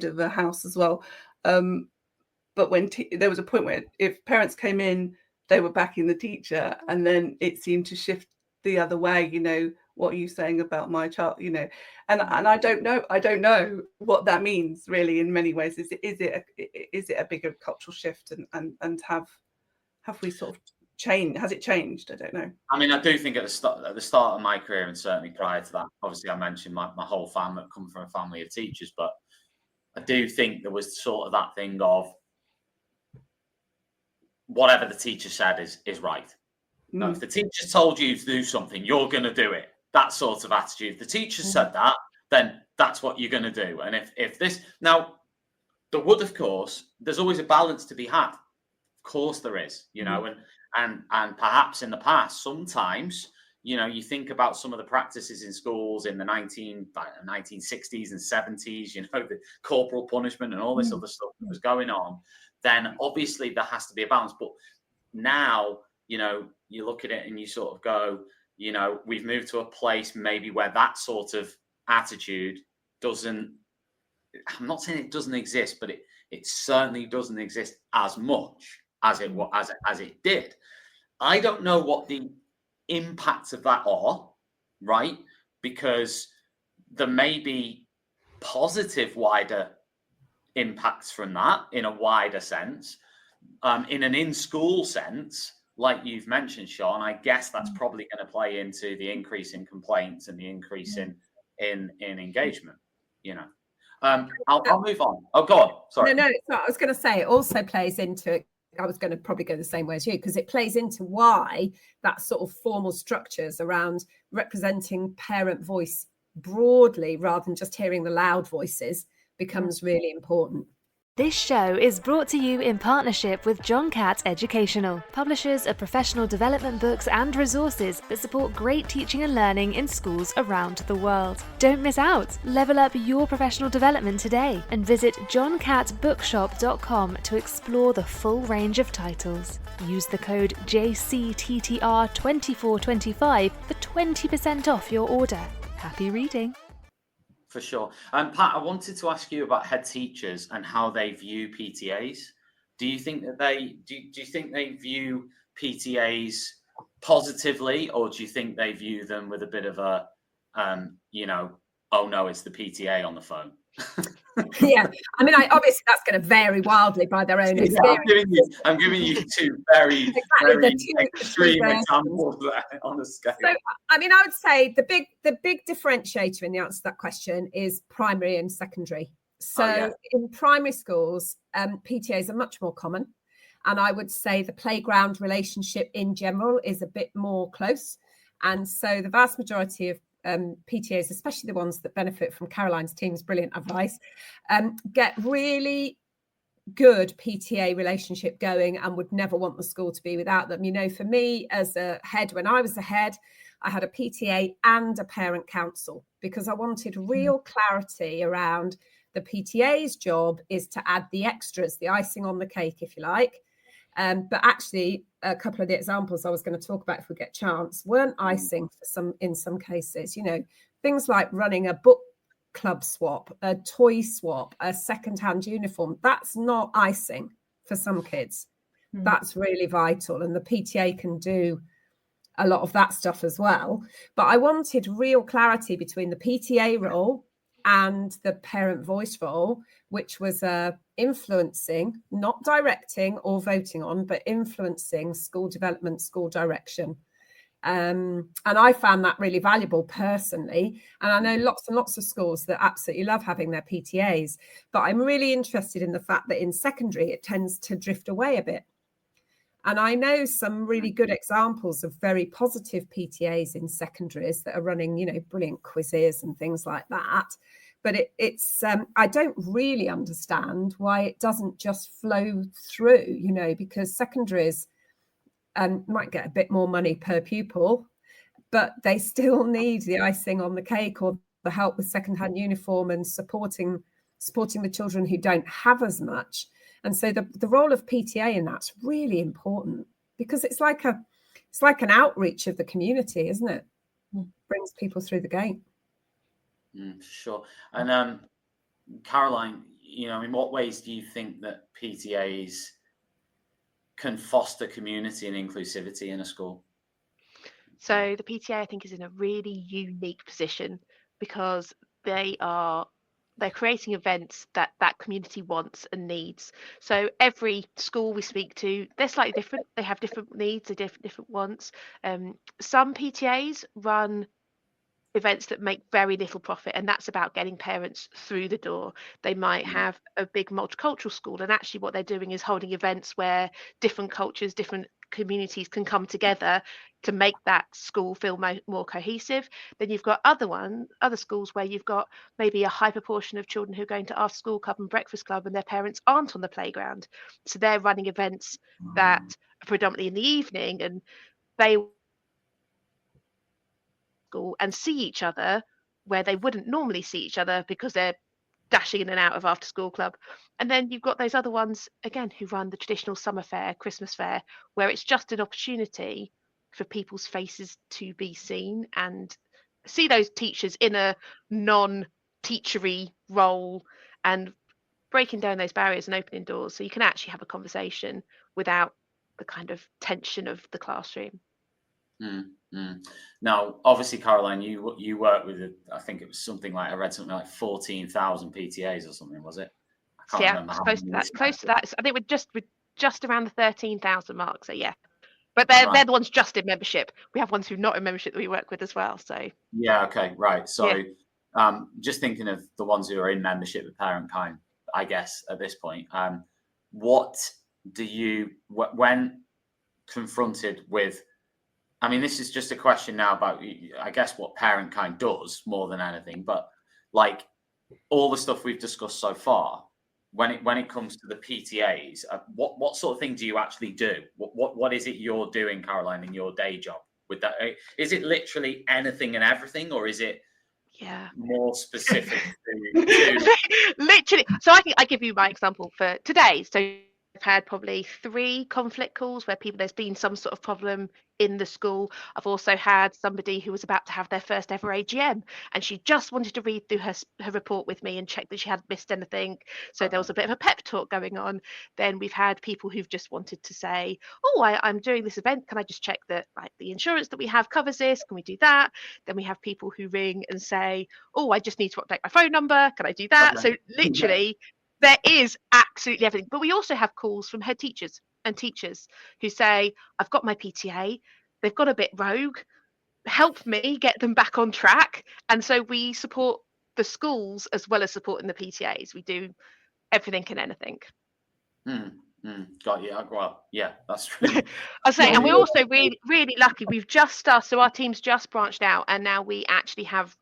of a house as well. But when there was a point where if parents came in, they were backing the teacher, and then it seemed to shift the other way. You know, what are you saying about my child? You know, and I don't know what that means really. In many ways, is it a bigger cultural shift, and have we sort of changed? Has it changed? I don't know.
I mean, I do think at the start of my career, and certainly prior to that, obviously I mentioned my whole family come from a family of teachers, but I do think there was sort of that thing of whatever the teacher said is right. No, if the teacher told you to do something, you're going to do it. That sort of attitude. If the teacher said that, then that's what you're going to do. And if this now, there would, of course, there's always a balance to be had. Of course there is, you know, and perhaps in the past, sometimes, you know, you think about some of the practices in schools in the 1960s and 70s, you know, the corporal punishment and all this other stuff that was going on, then obviously there has to be a balance. But now, you know, you look at it and you sort of go, you know, we've moved to a place maybe where that sort of attitude doesn't, I'm not saying it doesn't exist, but it certainly doesn't exist as much as it did. I don't know what the impacts of that are, right? Because there may be positive wider impacts from that in a wider sense. In an in-school sense, like you've mentioned, Sean, I guess that's probably going to play into the increase in complaints and the increase in engagement, you know. I'll move on. Oh, God, sorry.
No, I was going to say it also plays into it I was going to probably go the same way as you, because it plays into why that sort of formal structures around representing parent voice broadly rather than just hearing the loud voices becomes really important.
This show is brought to you in partnership with John Catt Educational, publishers of professional development books and resources that support great teaching and learning in schools around the world. Don't miss out. Level up your professional development today and visit johncattbookshop.com to explore the full range of titles. Use the code JCTTR2425 for 20% off your order. Happy reading.
For sure. Pat, I wanted to ask you about head teachers and how they view PTAs. Do you think that they view PTAs positively, or do you think they view them with a bit of a, oh no, it's the PTA on the phone?
Yeah, I mean, obviously that's going to vary wildly by their own experience.
I'm giving you two very extreme examples there on the scale. So,
I mean, I would say the big differentiator in the answer to that question is primary and secondary. So in primary schools, PTAs are much more common. And I would say the playground relationship in general is a bit more close. And so the vast majority of PTAs, especially the ones that benefit from Caroline's team's brilliant advice, get really good PTA relationship going and would never want the school to be without them. You know, for me as a head, when I was a head, I had a PTA and a parent council because I wanted real clarity around the PTA's job is to add the extras, the icing on the cake, if you like. But actually, a couple of the examples I was going to talk about if we get a chance weren't icing in some cases. You know, things like running a book club swap, a toy swap, a second-hand uniform. That's not icing for some kids. That's really vital. And the PTA can do a lot of that stuff as well. But I wanted real clarity between the PTA role and the parent voice role, which was influencing, not directing or voting on, but influencing school development, school direction. And I found that really valuable personally. And I know lots and lots of schools that absolutely love having their PTAs. But I'm really interested in the fact that in secondary, it tends to drift away a bit. And I know some really good examples of very positive PTAs in secondaries that are running, you know, brilliant quizzes and things like that. But it's I don't really understand why it doesn't just flow through, you know, because secondaries might get a bit more money per pupil, but they still need the icing on the cake or the help with second-hand uniform and supporting the children who don't have as much. And so the role of PTA in that's really important because it's like an outreach of the community, isn't it? Brings people through the gate.
Sure. And Caroline, you know, in what ways do you think that PTAs can foster community and inclusivity in a school?
So the PTA, I think, is in a really unique position because they're creating events that community wants and needs. So every school we speak to, they're slightly different. They have different needs, they different wants. Some PTAs run events that make very little profit, and that's about getting parents through the door. They might have a big multicultural school, and actually what they're doing is holding events where different cultures, different communities can come together to make that school feel more cohesive. Then you've got other schools where you've got maybe a high proportion of children who are going to after school club and breakfast club and their parents aren't on the playground, so they're running events that are predominantly in the evening, and they school and see each other where they wouldn't normally see each other because they're dashing in and out of after school club. And then you've got those other ones again who run the traditional summer fair, Christmas fair, where it's just an opportunity for people's faces to be seen and see those teachers in a non-teachery role and breaking down those barriers and opening doors so you can actually have a conversation without the kind of tension of the classroom.
Now, obviously, Caroline, you work with, I think it was something like, I read something like 14,000 PTAs or something, was it? I can't remember.
Close to that. I think we're just around the 13,000 mark. So yeah, but they're the ones just in membership. We have ones who are not in membership that we work with as well. So
yeah, okay, right. So just thinking of the ones who are in membership with Parent Kind, I guess at this point, what do you, when confronted with, I mean, this is just a question now about, I guess, what parent kind does more than anything, but like all the stuff we've discussed so far, when it comes to the PTAs, what sort of thing do you actually do? What is it you're doing, Caroline, in your day job with that? Is it literally anything and everything, or is it more specific to
literally? So I give you my example for today. So I've had probably 3 conflict calls where there's been some sort of problem in the school. I've also had somebody who was about to have their first ever AGM, and she just wanted to read through her report with me and check that she hadn't missed anything. So there was a bit of a pep talk going on. Then we've had people who've just wanted to say, oh, I'm doing this event, can I just check that like the insurance that we have covers this, can we do that? Then we have people who ring and say, oh, I just need to update my phone number, can I do that? So literally there is absolutely everything. But we also have calls from head teachers and teachers who say, I've got my PTA, they've got a bit rogue, help me get them back on track. And so we support the schools as well as supporting the PTAs. We do everything and anything.
Got you. Well, yeah, that's really.
I say, and we're also really, really lucky. We've just started, so our team's just branched out, and now we actually have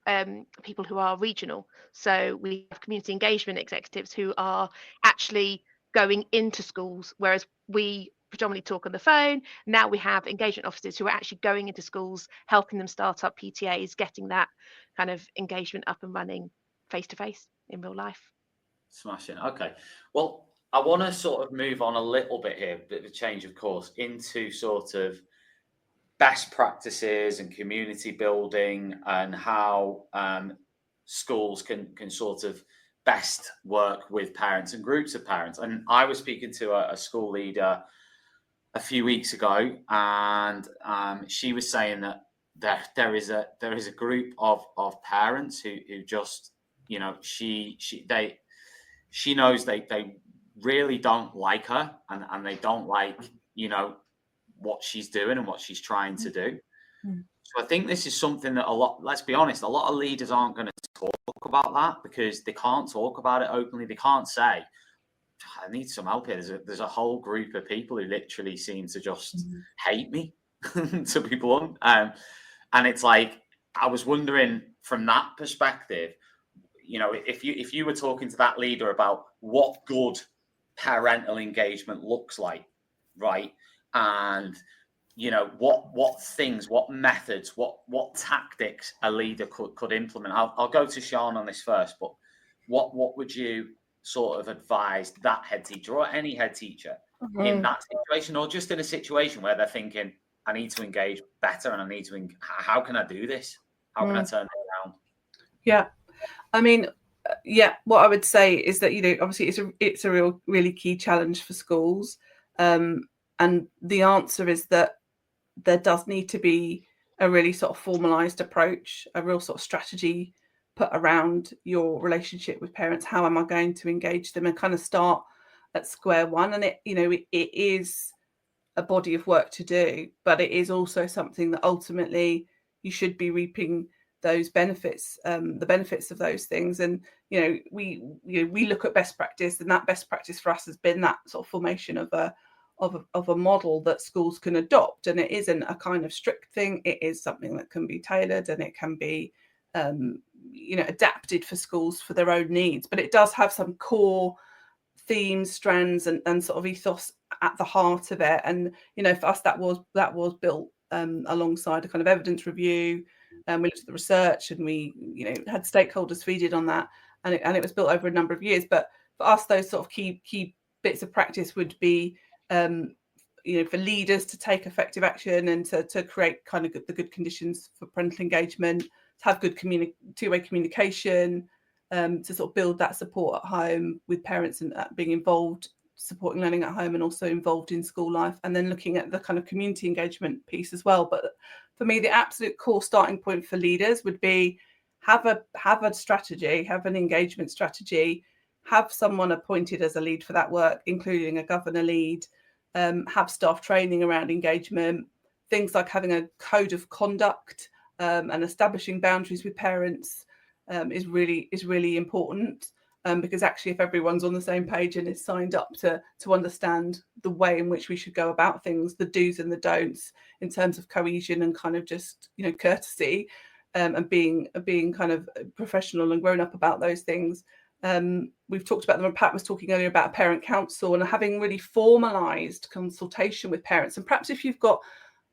people who are regional. So we have community engagement executives who are actually going into schools, whereas we predominantly talk on the phone. Now we have engagement officers who are actually going into schools, helping them start up PTAs, getting that kind of engagement up and running face to face in real life.
Smashing. Okay. Well, I want to sort of move on a little bit here, bit of a change of course, into sort of best practices and community building and how schools can sort of best work with parents and groups of parents. And I was speaking to a school leader a few weeks ago, and she was saying that there is a group of parents who just, you know, she knows they really don't like her, and they don't like, you know, what she's doing and what she's trying to do. So I think this is something that let's be honest, a lot of leaders aren't going to talk about that because they can't talk about it openly. They can't say, I need some help here. There's a whole group of people who literally seem to just hate me, to be blunt. And it's like, I was wondering from that perspective, you know, if you were talking to that leader about what good parental engagement looks like, right? And, you know, what things, what methods, what tactics a leader could implement. I'll go to Sean on this first, but what would you sort of advise that head teacher or any head teacher in that situation, or just in a situation where they're thinking, I need to engage better and I need to, how can I do this? How can I turn it around?
Yeah. I mean, yeah, what I would say is that, you know, obviously it's a really key challenge for schools. And the answer is that there does need to be a really sort of formalized approach, a real sort of strategy put around your relationship with parents. How am I going to engage them, and kind of start at square one? And it is a body of work to do, but it is also something that ultimately you should be reaping those benefits, the benefits of those things. And, you know, we look at best practice, and that best practice for us has been that sort of formation of a model that schools can adopt. And it isn't a kind of strict thing. It is something that can be tailored, and it can be, you know, adapted for schools for their own needs. But it does have some core themes, strands, and sort of ethos at the heart of it. And, you know, for us, that was built alongside a kind of evidence review. We looked at the research, and we, you know, had stakeholders feeded on that, and it was built over a number of years. But for us, those sort of key bits of practice would be, you know, for leaders to take effective action and to create kind of the good conditions for parental engagement, to have good two-way communication, to sort of build that support at home with parents and being involved, supporting learning at home, and also involved in school life, and then looking at the kind of community engagement piece as well. But for me, the absolute core starting point for leaders would be have a strategy, have an engagement strategy, have someone appointed as a lead for that work, including a governor lead, have staff training around engagement, things like having a code of conduct and establishing boundaries with parents is really important. because actually if everyone's on the same page and is signed up to understand the way in which we should go about things, the do's and the don'ts in terms of cohesion and kind of just, you know, courtesy, and being kind of professional and grown up about those things. We've talked about them. Pat was talking earlier about parent council and having really formalized consultation with parents. And perhaps if you've got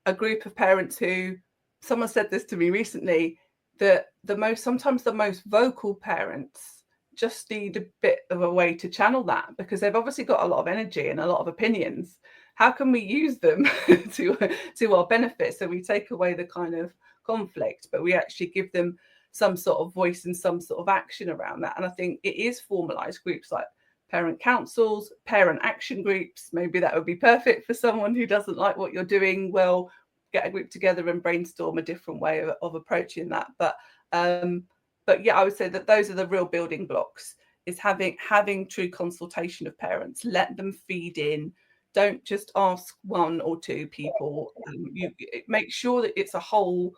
a group of parents who, someone said this to me recently, that sometimes the most vocal parents just need a bit of a way to channel that, because they've obviously got a lot of energy and a lot of opinions. How can we use them to our benefit? So we take away the kind of conflict, but we actually give them some sort of voice and some sort of action around that. And I think it is formalized groups like parent councils, parent action groups. Maybe that would be perfect for someone who doesn't like what you're doing. Well, get a group together and brainstorm a different way of approaching that. But yeah, I would say that those are the real building blocks, is having true consultation of parents. Let them feed in. Don't just ask one or two people. You make sure that it's a whole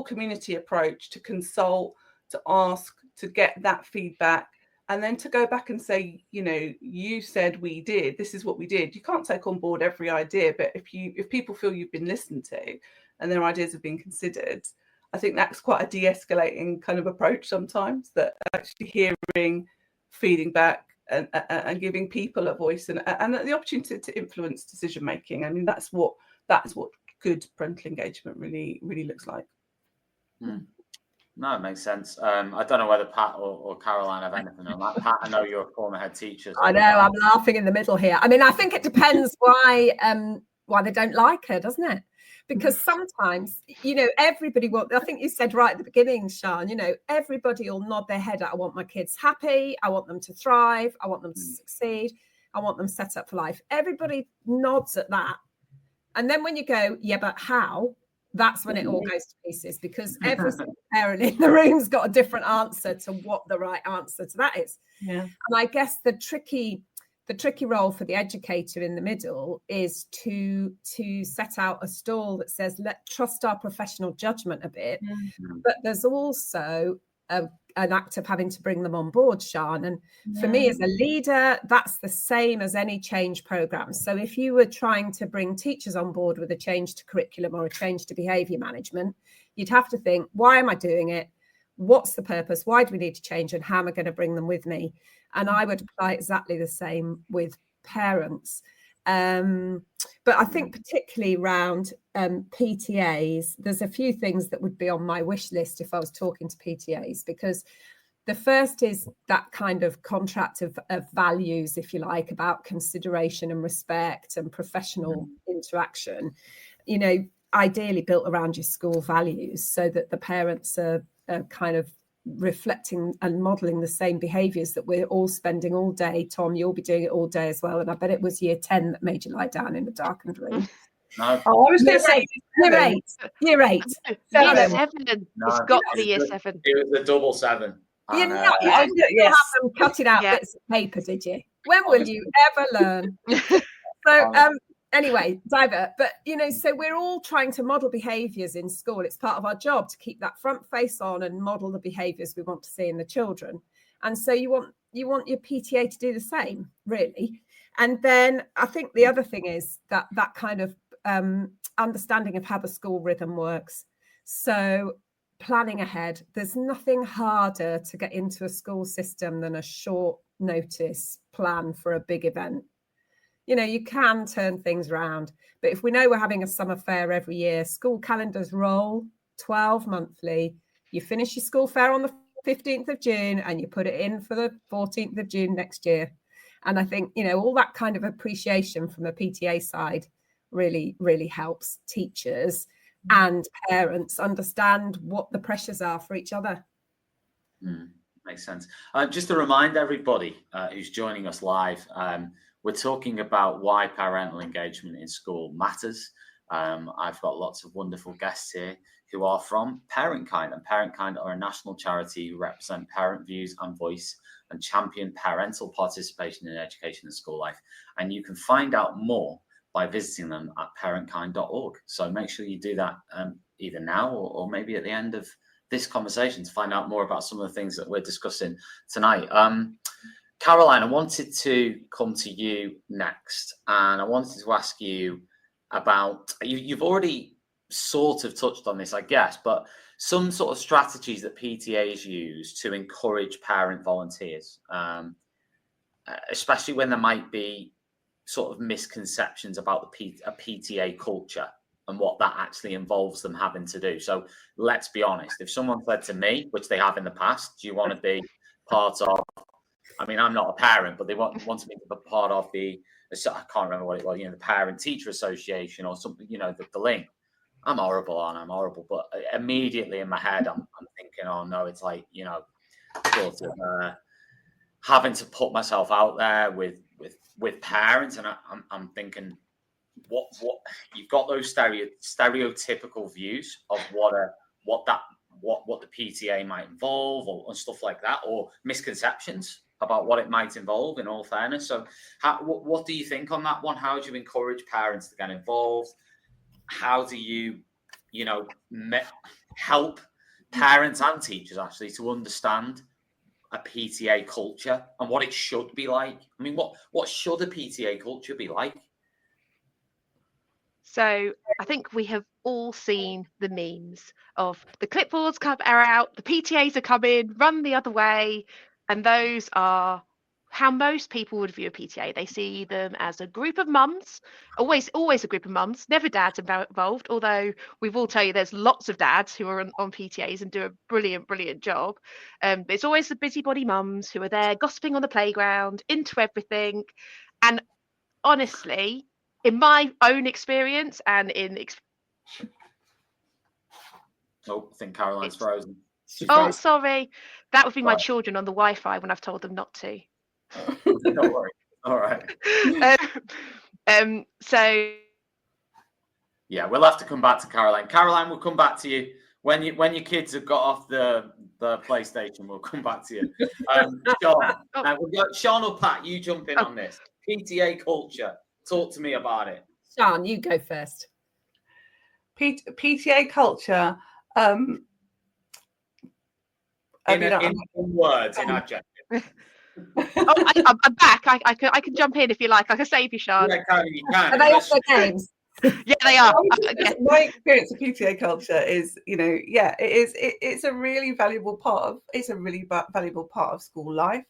community approach to consult, to ask, to get that feedback, and then to go back and say, you know, you said we did, this is what we did. You can't take on board every idea, but if people feel you've been listened to and their ideas have been considered, I think that's quite a de-escalating kind of approach sometimes, that actually hearing, feeding back, and giving people a voice and the opportunity to influence decision making. I mean, that's what good parental engagement really looks like.
No, it makes sense. I don't know whether Pat or Caroline have anything on that. Pat, I know you're a former head teacher. So
I know, I'm laughing in the middle here. I mean, I think it depends why they don't like her, doesn't it? Because sometimes, you know, everybody will, I think you said right at the beginning, Sian, you know, everybody will nod their head at, I want my kids happy, I want them to thrive, I want them to succeed, I want them set up for life. Everybody nods at that. And then when you go, yeah, but how? That's when it all goes to pieces, because every single parent in the room's got a different answer to what the right answer to that is. Yeah. And I guess the tricky role for the educator in the middle is to set out a stall that says, trust our professional judgment a bit. Mm-hmm. But there's also an act of having to bring them on board, Sian. And for me as a leader, that's the same as any change program. So if you were trying to bring teachers on board with a change to curriculum or a change to behaviour management, you'd have to think, why am I doing it? What's the purpose? Why do we need to change? And how am I going to bring them with me? And I would apply exactly the same with parents. But I think particularly around PTAs, there's a few things that would be on my wish list if I was talking to PTAs, because the first is that kind of contract of values, if you like, about consideration and respect and professional interaction, you know, ideally built around your school values, so that the parents are kind of reflecting and modelling the same behaviours that we're all spending all day. Tom, you'll be doing it all day as well. And I bet it was year 10 that made you lie down in a darkened room.
No.
Oh, I was going to say
year 8. Year 8.
Year 7.
No,
it's got to be year 7.
It was a double 7.
You didn't have them cutting out bits of paper, did you? When will you ever learn? So, anyway, divert. But, you know, so we're all trying to model behaviours in school. It's part of our job to keep that front face on and model the behaviours we want to see in the children. And so you want your PTA to do the same, really. And then I think the other thing is that kind of understanding of how the school rhythm works. So planning ahead. There's nothing harder to get into a school system than a short notice plan for a big event. You know, you can turn things around, but if we know we're having a summer fair every year, school calendars roll 12 monthly. You finish your school fair on the 15th of June and you put it in for the 14th of June next year. And I think, you know, all that kind of appreciation from the PTA side really, really helps teachers and parents understand what the pressures are for each other.
Makes sense. Just to remind everybody who's joining us live, we're talking about why parental engagement in school matters. I've got lots of wonderful guests here who are from ParentKind, and ParentKind are a national charity who represent parent views and voice and champion parental participation in education and school life. And you can find out more by visiting them at parentkind.org. So make sure you do that either now or maybe at the end of this conversation to find out more about some of the things that we're discussing tonight. Caroline, I wanted to come to you next, and I wanted to ask you about, you've already sort of touched on this, I guess, but some sort of strategies that PTAs use to encourage parent volunteers, especially when there might be sort of misconceptions about a PTA culture and what that actually involves them having to do. So let's be honest, if someone said to me, which they have in the past, do you want to be part of, I mean, I'm not a parent, but they wanted me to be part of I can't remember what it was, the Parent Teacher Association or something, the link. I'm horrible, I'm horrible. But immediately in my head, I'm thinking, oh no, it's like, sort of having to put myself out there with parents. And I'm thinking, what you've got those stereotypical views of what the PTA might involve or stuff like that, or misconceptions about what it might involve, in all fairness. So what do you think on that one? How do you encourage parents to get involved? How do you, help parents and teachers actually to understand a PTA culture and what it should be like? I mean, what should a PTA culture be like?
So I think we have all seen the memes of the clipboards are out, the PTAs are coming, run the other way. And those are how most people would view a PTA. They see them as a group of mums, always a group of mums, never dads involved, although we will tell you there's lots of dads who are on PTAs and do a brilliant job. But it's always the busybody mums who are there gossiping on the playground, into everything. And honestly, in my own experience and
I think Caroline's frozen.
Oh, sorry. That would be my children on the Wi-Fi when I've told them not to.
Don't worry. All right.
So
yeah, we'll have to come back to Caroline. Caroline, we'll come back to you when your kids have got off the PlayStation. We'll come back to you. Sean, we've got Sean or Pat. You jump in on this PTA culture. Talk to me about it.
Sean, you go first.
PTA culture.
In words, in adjectives.
I'm back. I can jump in if you like. I can save you, Sean.
Yeah, you can.
Are they also games?
Yeah, they are.
My experience of PTA culture is, it's a really valuable part of school life.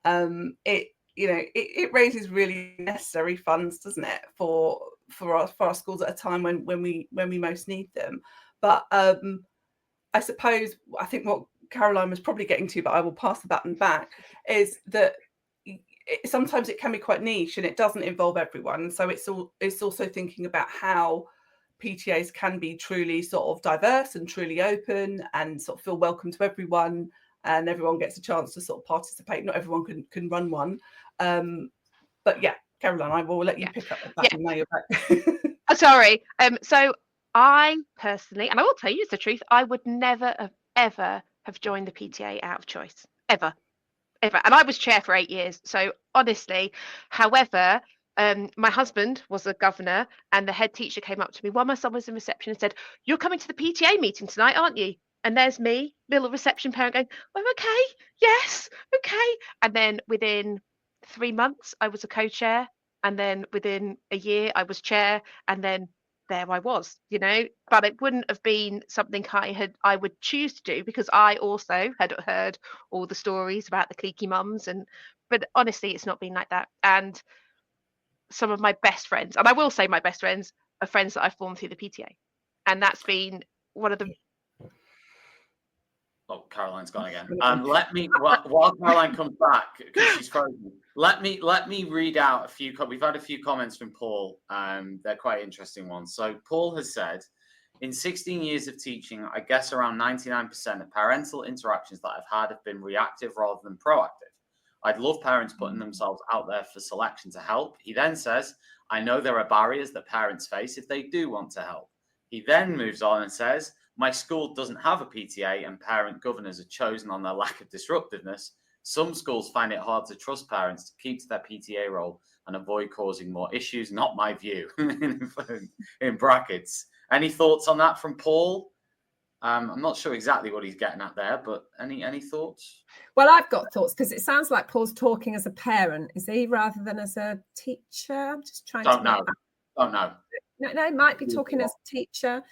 It raises really necessary funds, doesn't it, for our schools at a time when we most need them. But I suppose I think what Caroline was probably getting to, but I will pass the baton back, is that sometimes it can be quite niche and it doesn't involve everyone. So it's also thinking about how PTAs can be truly sort of diverse and truly open and sort of feel welcome to everyone, and everyone gets a chance to sort of participate. Not everyone can run one. But yeah, Caroline, I will let you pick up the baton. Now you're back.
Sorry. So I personally, and I will tell you the truth, I would never have ever have joined the PTA out of choice, ever. And I was chair for 8 years. So honestly, however, my husband was a governor and the head teacher came up to me while my son was in reception and said, "You're coming to the PTA meeting tonight, aren't you?" And there's me, little reception parent, going, "Oh, okay, yes, okay." And then within 3 months, I was a co-chair. And then within a year, I was chair. And then there I was, but it wouldn't have been something I would choose to do, because I also had heard all the stories about the cliquey mums, but honestly, it's not been like that. And some of my best friends, and I will say my best friends, are friends that I formed through the PTA, and that's been one of the.
Oh, Caroline's gone again. Let me, while Caroline comes back, because she's frozen, let me read out a few. We've had a few comments from Paul. They're quite interesting ones. So Paul has said, in 16 years of teaching, I guess around 99% of parental interactions that I've had have been reactive rather than proactive. I'd love parents putting themselves out there for selection to help. He then says, I know there are barriers that parents face if they do want to help. He then moves on and says, my school doesn't have a PTA and parent governors are chosen on their lack of disruptiveness. Some schools find it hard to trust parents to keep to their PTA role and avoid causing more issues. Not my view, in brackets. Any thoughts on that from Paul? I'm not sure exactly what he's getting at there, but any thoughts?
Well, I've got thoughts because it sounds like Paul's talking as a parent, is he, rather than as a teacher? I'm just trying to
know. Don't know.
No, might be talking as a teacher.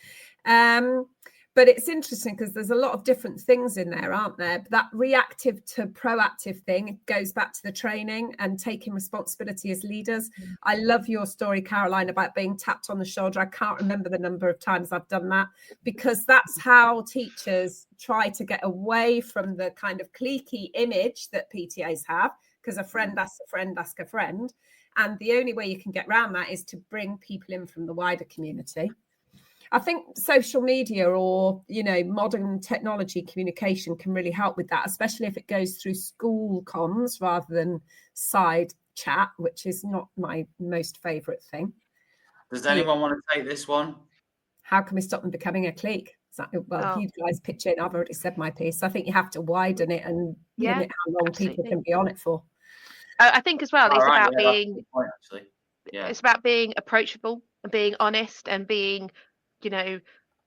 But it's interesting because there's a lot of different things in there, aren't there? That reactive to proactive thing goes back to the training and taking responsibility as leaders. I love your story, Caroline, about being tapped on the shoulder. I can't remember the number of times I've done that, because that's how teachers try to get away from the kind of cliquey image that PTAs have, because a friend asks a friend asks a friend. And the only way you can get around that is to bring people in from the wider community. I think social media or, modern technology communication can really help with that, especially if it goes through school comms rather than side chat, which is not my most favourite thing.
Does anyone want to take this one?
How can we stop them becoming a clique? You guys pitch in. I've already said my piece. I think you have to widen it and limit how long people can be on it for.
I think as well, it's about being
point, actually. Yeah.
It's about being approachable and being honest and being,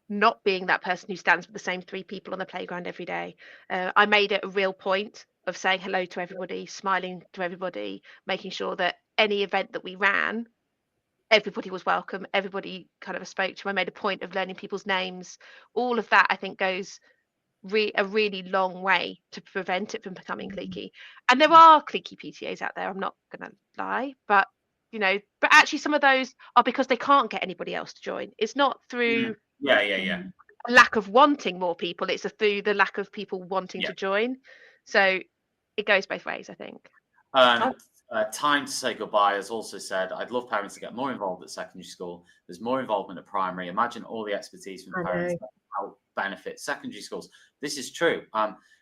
not being that person who stands with the same 3 people on the playground every day. I made it a real point of saying hello to everybody, smiling to everybody, making sure that any event that we ran, everybody was welcome, everybody kind of spoke to. I made a point of learning people's names. All of that, I think, goes a really long way to prevent it from becoming cliquey. And there are cliquey PTAs out there, I'm not gonna lie, but actually some of those are because they can't get anybody else to join. It's not through
a
lack of wanting more people, it's through the lack of people wanting to join. So it goes both ways, I think.
Time to say goodbye has also said, I'd love parents to get more involved at secondary school. There's more involvement at primary. Imagine all the expertise from parents that help benefit secondary schools. This is true.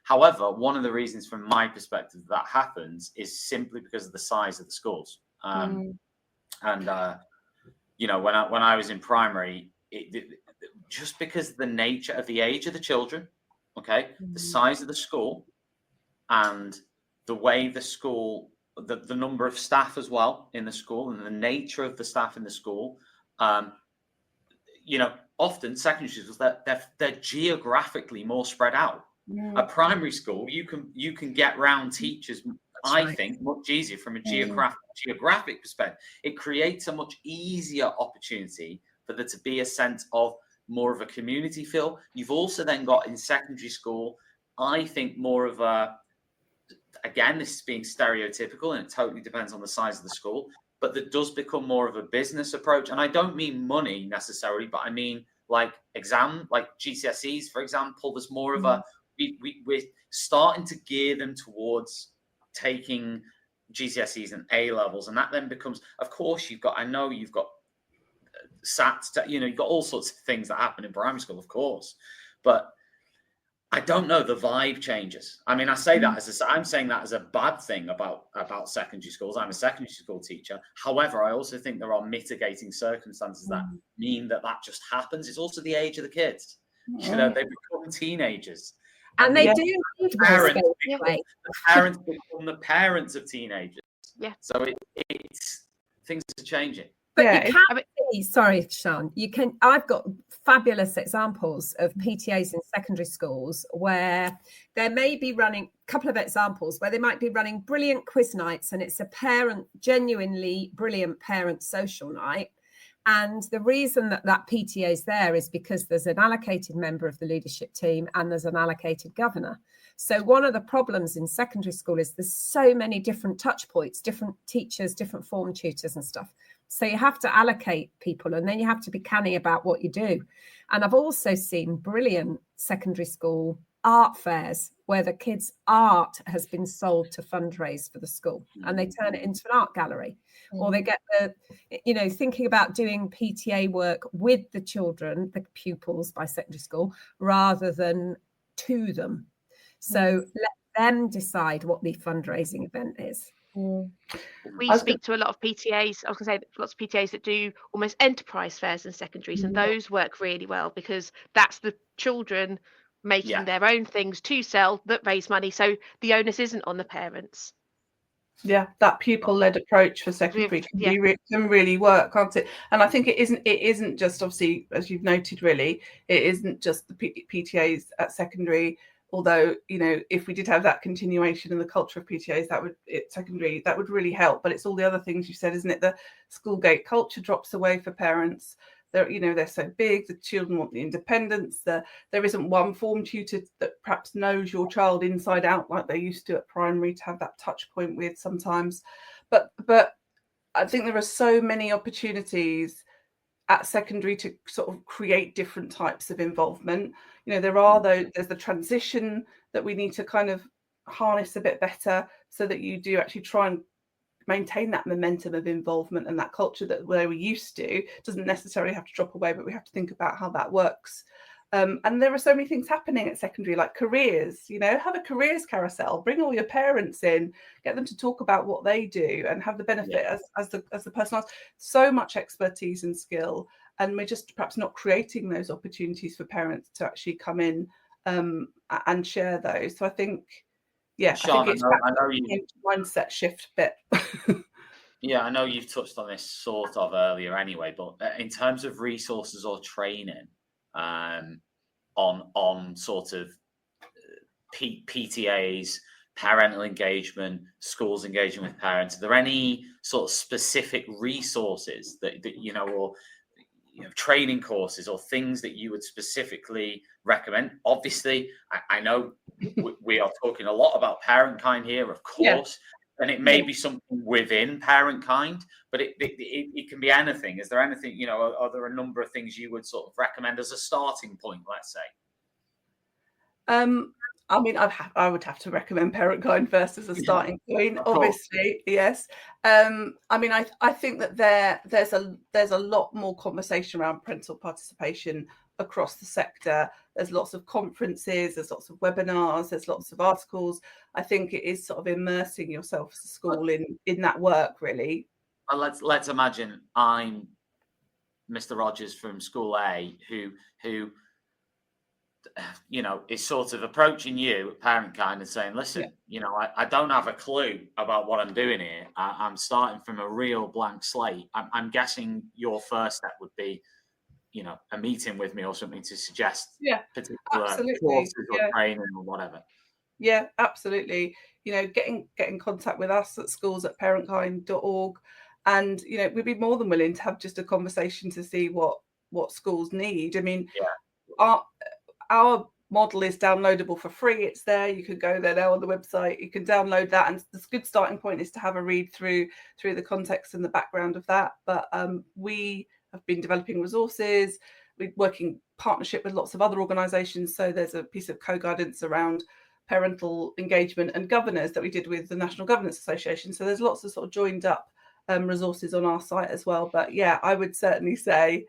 However, one of the reasons from my perspective that happens is simply because of the size of the schools. And when I was in primary, just because of the nature of the age of the children, the size of the school and the way the school, the number of staff as well in the school and the nature of the staff in the school, often secondary schools, they're geographically more spread out. A primary school, you can get round teachers, I think, much easier from a geographic perspective. It creates a much easier opportunity for there to be a sense of more of a community feel. You've also then got in secondary school, I think, more of a, again, this is being stereotypical and it totally depends on the size of the school, but that does become more of a business approach. And I don't mean money necessarily, but I mean like GCSEs, for example. There's more of a, we're starting to gear them towards taking GCSEs and A levels, and that then becomes, of course, you've got SATs, you've got all sorts of things that happen in primary school, of course, but I don't know, the vibe changes. I mean, I say that I'm saying that as a bad thing about secondary schools. I'm a secondary school teacher. However, I also think there are mitigating circumstances that mean that just happens. It's also the age of the kids. They become teenagers.
And they do need
the parents become the parents of teenagers.
Yeah.
So it's things are changing.
But you can see, sorry, Sean, I've got fabulous examples of PTAs in secondary schools where they may be running, a couple of examples where they might be running brilliant quiz nights and it's a genuinely brilliant parent social night. And the reason that PTA is there is because there's an allocated member of the leadership team and there's an allocated governor. So one of the problems in secondary school is there's so many different touch points, different teachers, different form tutors and stuff. So you have to allocate people and then you have to be canny about what you do. And I've also seen brilliant secondary school art fairs where the kids' art has been sold to fundraise for the school and they turn it into an art gallery. Or they get thinking about doing PTA work with the children, the pupils by secondary school, rather than to them. So let them decide what the fundraising event is.
We speak to a lot of PTAs. I was going to say lots of PTAs that do almost enterprise fairs in secondaries, and those work really well because that's the children making their own things to sell that raise money. So the onus isn't on the parents.
Yeah, that pupil-led approach for secondary can really work, can't it? And I think it isn't just, obviously, as you've noted, really, it isn't just the PTAs at secondary. Although, you know, if we did have that continuation in the culture of PTAs, that would really help. But it's all the other things you said, isn't it? The school gate culture drops away for parents. They're so big. The children want the independence. There isn't one form tutor that perhaps knows your child inside out like they used to at primary, to have that touch point with sometimes. But I think there are so many opportunities at secondary to sort of create different types of involvement. You know, there's the transition that we need to kind of harness a bit better, so that you do actually try and maintain that momentum of involvement and that culture that where we used to doesn't necessarily have to drop away, but we have to think about how that works. And there are so many things happening at secondary, like careers. You know, have a careers carousel, bring all your parents in, get them to talk about what they do, and have the benefit as the person has so much expertise and skill, and we're just perhaps not creating those opportunities for parents to actually come in and share those. So I think,
Sean,
I think
I know you
mindset shift bit.
Yeah, I know you've touched on this sort of earlier anyway, but in terms of resources or training on sort of PTAs, parental engagement, schools engaging with parents, are there any sort of specific resources that you know, or training courses or things that you would specifically recommend? Obviously, I know we are talking a lot about Parentkind here, of course. Yeah. And it may be something within Parentkind, but it can be anything. Is there anything, you know, are there a number of things you would sort of recommend as a starting point, let's say?
I mean, I would have to recommend Parentkind first as a starting point, obviously, yes. I mean, I think that there's a lot more conversation around parental participation across the sector. There's lots of conferences, there's lots of webinars, there's lots of articles. I think it is sort of immersing yourself as a school in that work, really.
Well, let's imagine I'm Mr. Rogers from School A who you know, is sort of approaching you at Parentkind and saying, listen, you know, I don't have a clue about what I'm doing here. I'm starting from a real blank slate. I'm guessing your first step would be, you know, a meeting with me or something to suggest particular courses or training or whatever.
Yeah, absolutely. You know, get in contact with us at schools@parentkind.org, and you know, we'd be more than willing to have just a conversation to see what schools need. I mean, our model is downloadable for free. It's there. You could go there now on the website. You can download that, and the good starting point is to have a read through the context and the background of that. But we have been developing resources. We're working partnership with lots of other organisations. So there's a piece of co-guidance around parental engagement and governors that we did with the National Governance Association. So there's lots of sort of joined up resources on our site as well. But yeah, I would certainly say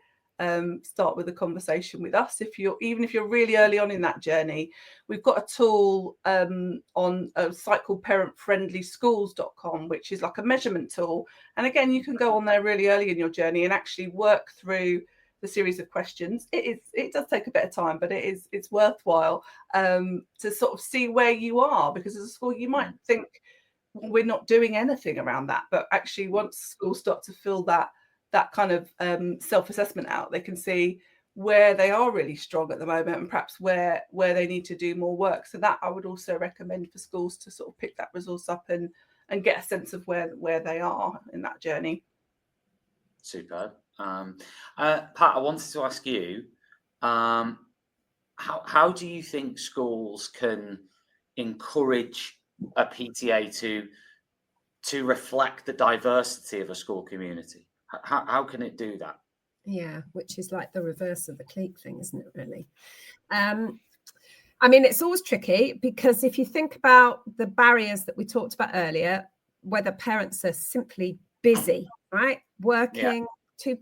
start with a conversation with us even if you're really early on in that journey. We've got a tool on a site called parentfriendlyschools.com, which is like a measurement tool, and again, you can go on there really early in your journey and actually work through the series of questions. It does take a bit of time, but it's worthwhile to sort of see where you are, because as a school you might think we're not doing anything around that, but actually once schools start to fill that kind of self-assessment out, they can see where they are really strong at the moment and perhaps where they need to do more work. So that I would also recommend for schools to sort of pick that resource up and get a sense of where they are in that journey.
Superb. Pat, I wanted to ask you, how do you think schools can encourage a PTA to reflect the diversity of a school community? How can it do that?
Yeah, which is like the reverse of the clique thing, isn't it, really? I mean, it's always tricky, because if you think about the barriers that we talked about earlier, whether parents are simply busy, right? Working, two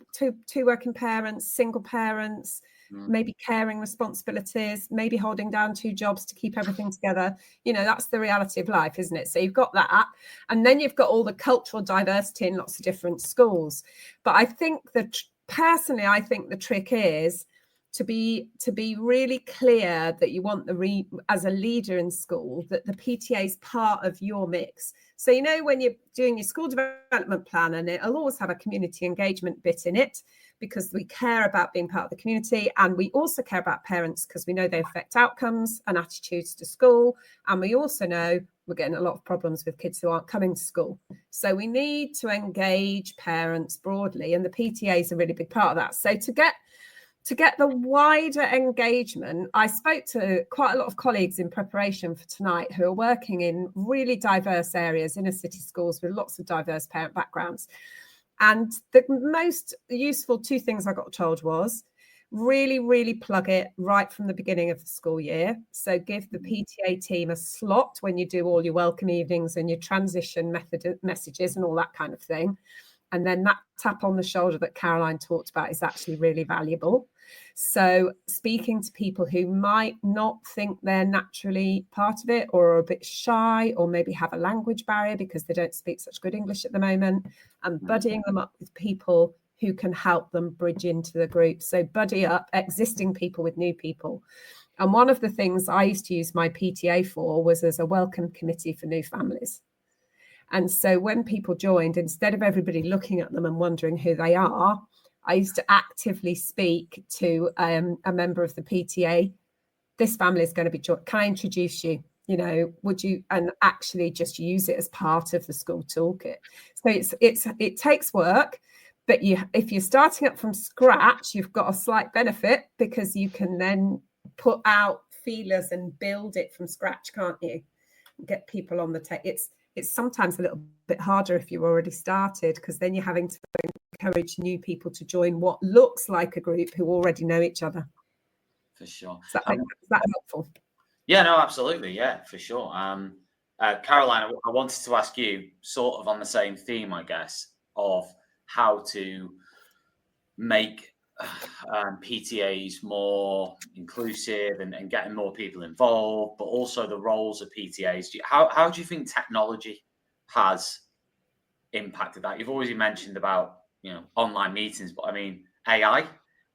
working parents, single parents, maybe caring responsibilities, maybe holding down 2 jobs to keep everything together. You know, that's the reality of life, isn't it? So you've got that. And then you've got all the cultural diversity in lots of different schools. But I think personally, I think the trick is to be really clear that you want as a leader in school, that the PTA is part of your mix. So, you know, when you're doing your school development plan, and it'll always have a community engagement bit in it, because we care about being part of the community, and we also care about parents because we know they affect outcomes and attitudes to school, and we also know we're getting a lot of problems with kids who aren't coming to school. So we need to engage parents broadly, and the PTA is a really big part of that. So to get the wider engagement, I spoke to quite a lot of colleagues in preparation for tonight who are working in really diverse areas, inner city schools with lots of diverse parent backgrounds. And the most useful two things I got told was really, really plug it right from the beginning of the school year. So give the PTA team a slot when you do all your welcome evenings and your transition messages and all that kind of thing. And then that tap on the shoulder that Caroline talked about is actually really valuable. So speaking to people who might not think they're naturally part of it, or are a bit shy, or maybe have a language barrier because they don't speak such good English at the moment, and buddying them up with people who can help them bridge into the group. So buddy up existing people with new people. And one of the things I used to use my PTA for was as a welcome committee for new families. And so when people joined, instead of everybody looking at them and wondering who they are, I used to actively speak to a member of the PTA. This family is going to be joined. Can I introduce you? You know, would you? And actually just use it as part of the school toolkit. So it takes work, but if you're starting up from scratch, you've got a slight benefit because you can then put out feelers and build it from scratch, can't you? Get people on the take. It's sometimes a little bit harder if you've already started, because then you're having to encourage new people to join what looks like a group who already know each other.
For sure.
Is that helpful?
Yeah, no, absolutely. Yeah, for sure. Caroline, I wanted to ask you, sort of on the same theme, I guess, of how to make PTAs more inclusive and getting more people involved, but also the roles of PTAs. How do you think technology has impacted that? You've already mentioned about, you know, online meetings, but I mean AI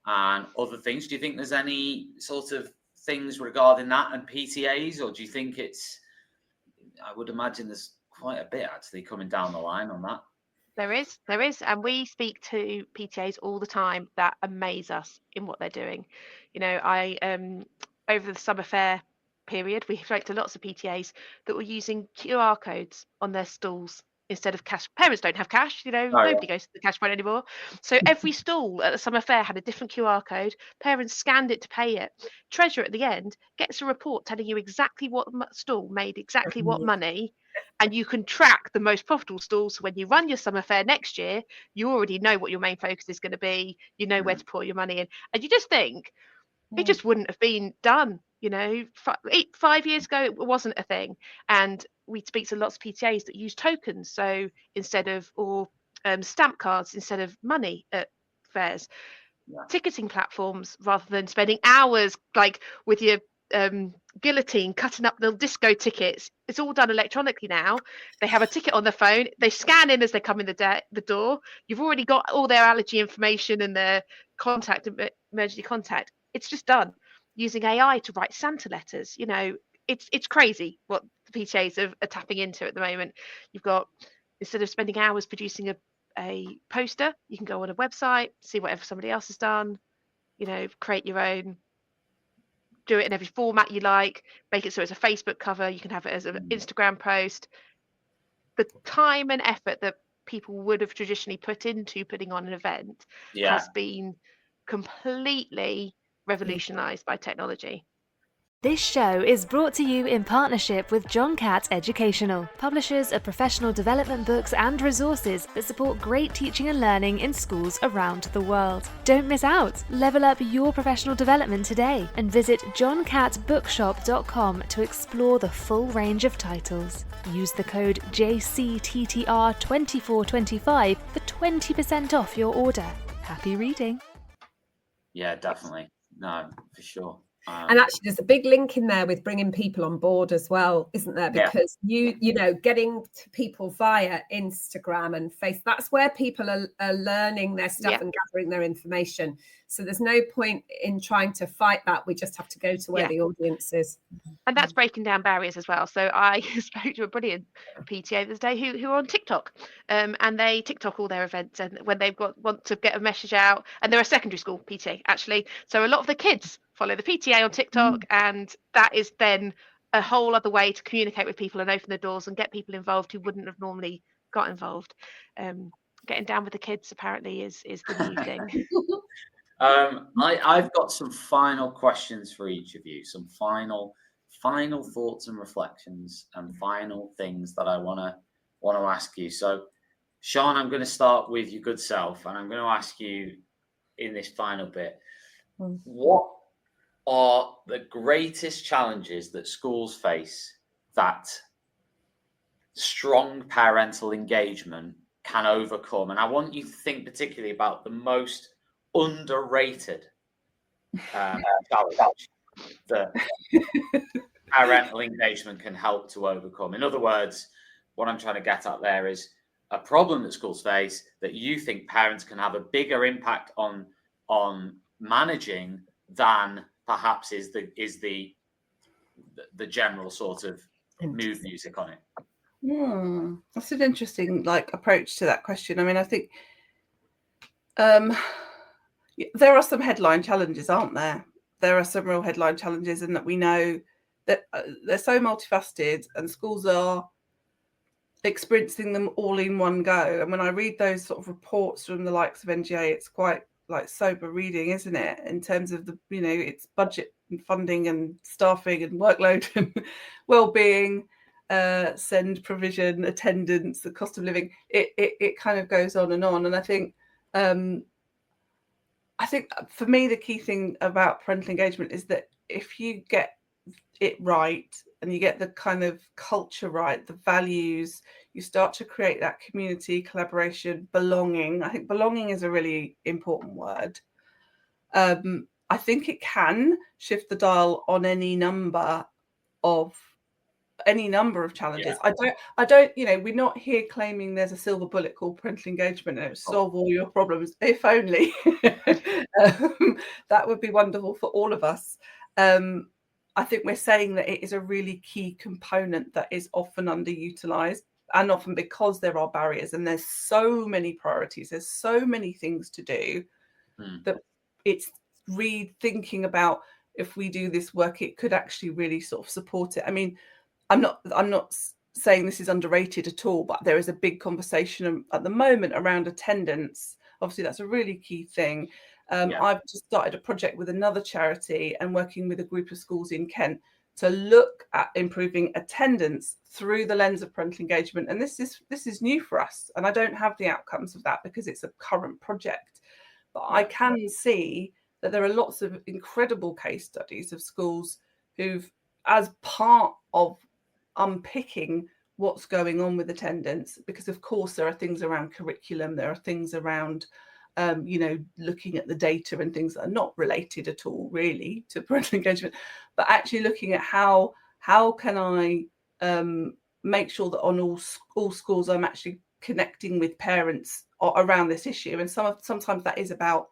and other things. Do you think there's any sort of things regarding that and PTAs, or do you think I would imagine there's quite a bit actually coming down the line on that?
There is, and we speak to PTAs all the time that amaze us in what they're doing. You know, I over the summer fair period, we spoke to lots of PTAs that were using QR codes on their stalls instead of cash. Parents don't have cash, you know, nobody goes to the cash point anymore. So every stall at the summer fair had a different QR code. Parents scanned it to pay it. Treasurer at the end gets a report telling you exactly what stall made exactly what money. And you can track the most profitable stalls. So when you run your summer fair next year, you already know what your main focus is going to be. You know where to pour your money in. And you just think it just wouldn't have been done. You know, 5 years ago, it wasn't a thing. And we speak to lots of PTAs that use tokens. So instead of, or stamp cards instead of money at fairs. Ticketing platforms, rather than spending hours like with your guillotine cutting up the disco tickets. It's all done electronically now. They have a ticket on their phone. They scan in as they come in the door. You've already got all their allergy information and their emergency contact. It's just done using AI to write Santa letters. You know, it's crazy what the PTAs are tapping into at the moment. You've got, instead of spending hours producing a poster, you can go on a website, see whatever somebody else has done, you know, create your own, do it in every format you like, make it so it's a Facebook cover, you can have it as an Instagram post. The time and effort that people would have traditionally put into putting on an event has been completely revolutionized by technology.
This show is brought to you in partnership with John Catt Educational, publishers of professional development books and resources that support great teaching and learning in schools around the world. Don't miss out. Level up your professional development today and visit johncattbookshop.com to explore the full range of titles. Use the code JCTTR2425 for 20% off your order. Happy reading.
Yeah, definitely. No, for sure.
And actually, there's a big link in there with bringing people on board as well, isn't there? Because you know, getting to people via Instagram and Facebook, that's where people are learning their stuff and gathering their information. So there's no point in trying to fight that. We just have to go to where the audience is.
And that's breaking down barriers as well. So I spoke to a brilliant PTA this day who are on TikTok, and they TikTok all their events, and when they've want to get a message out, and they're a secondary school PTA actually. So a lot of the kids follow the PTA on TikTok, and that is then a whole other way to communicate with people and open the doors and get people involved who wouldn't have normally got involved. Getting down with the kids apparently is the new thing.
I've got some final questions for each of you, some final thoughts and reflections, and final things that I want to ask you. So, Sean, I'm going to start with your good self, and I'm going to ask you in this final bit, what are the greatest challenges that schools face that strong parental engagement can overcome? And I want you to think particularly about the most underrated challenge that parental engagement can help to overcome. In other words, what I'm trying to get at there is a problem that schools face that you think parents can have a bigger impact on managing than perhaps is the general sort of mood music on it.
That's an interesting approach to that question. I mean, I think there are some headline challenges, aren't there? There are some real headline challenges, and that we know that they're so multifaceted, and schools are experiencing them all in one go. And when I read those sort of reports from the likes of NGA, it's quite sober reading, isn't it? In terms of the, it's budget and funding and staffing and workload and well-being, send provision, attendance, the cost of living. It kind of goes on. And I think for me, the key thing about parental engagement is that if you get it right and you get the kind of culture right, the values, you start to create that community, collaboration, belonging. I think belonging is a really important word. I think it can shift the dial on any number of challenges. I don't, we're not here claiming there's a silver bullet called parental engagement and it will solve all your problems. If only. That would be wonderful for all of us. I think we're saying that it is a really key component that is often underutilized, and often because there are barriers and there's so many priorities, there's so many things to do, that it's rethinking about, if we do this work, it could actually really sort of support it. I mean, I'm not saying this is underrated at all, but there is a big conversation at the moment around attendance. Obviously, that's a really key thing. I've just started a project with another charity and working with a group of schools in Kent to look at improving attendance through the lens of parental engagement. And this is new for us. And I don't have the outcomes of that because it's a current project. But I can see that there are lots of incredible case studies of schools who've, as part of unpicking what's going on with attendance, because of course there are things around curriculum, there are things around looking at the data and things that are not related at all really to parental engagement, but actually looking at how can I make sure that on all schools I'm actually connecting with parents around this issue. And sometimes that is about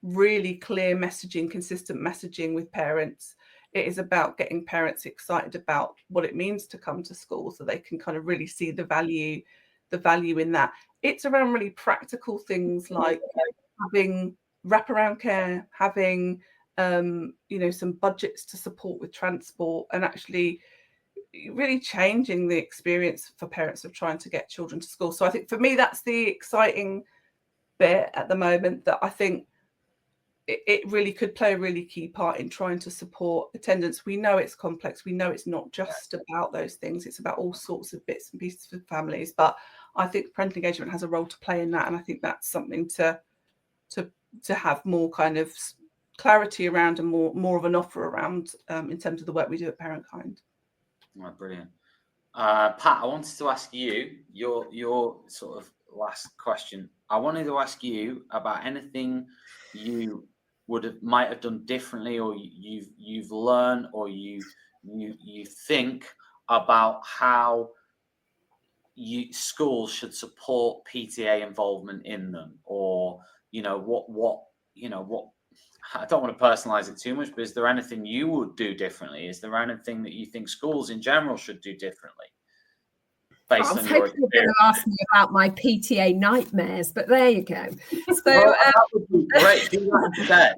really clear messaging, consistent messaging with parents. It is about getting parents excited about what it means to come to school so they can kind of really see the value in that. It's around really practical things like having wraparound care, having some budgets to support with transport, and actually really changing the experience for parents of trying to get children to school. So I think for me, that's the exciting bit at the moment, that I think it really could play a really key part in trying to support attendance. We know it's complex. We know it's not just about those things. It's about all sorts of bits and pieces for families. But I think parental engagement has a role to play in that. And I think that's something to have more kind of clarity around and more of an offer around in terms of the work we do at Parentkind.
Right, brilliant. Pat, I wanted to ask you your sort of last question. I wanted to ask you about anything you might have done differently, or you've learned, or you think about how schools should support PTA involvement in them, or what what, I don't want to personalize it too much, but is there anything you would do differently? Is there anything that you think schools in general should do differently? Based on your experience?
You were going to ask me about my PTA nightmares, but there you go. So
that would be great. Do that instead.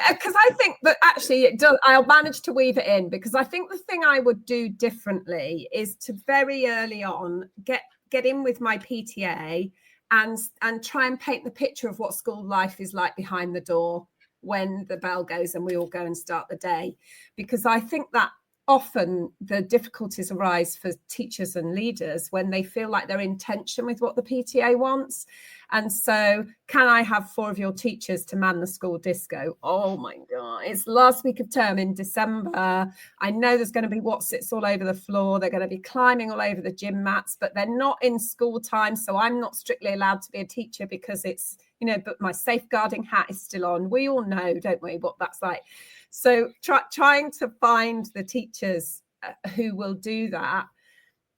Because I think that actually it does. I'll manage to weave it in, because I think the thing I would do differently is to very early on get in with my PTA and try and paint the picture of what school life is like behind the door when the bell goes and we all go and start the day. Because I think that often the difficulties arise for teachers and leaders when they feel like they're in tension with what the PTA wants. And so, can I have 4 of your teachers to man the school disco? Oh my God, it's last week of term in December. I know there's going to be Wotsits all over the floor. They're going to be climbing all over the gym mats, but they're not in school time. So I'm not strictly allowed to be a teacher because it's, but my safeguarding hat is still on. We all know, don't we, what that's like. So trying to find the teachers who will do that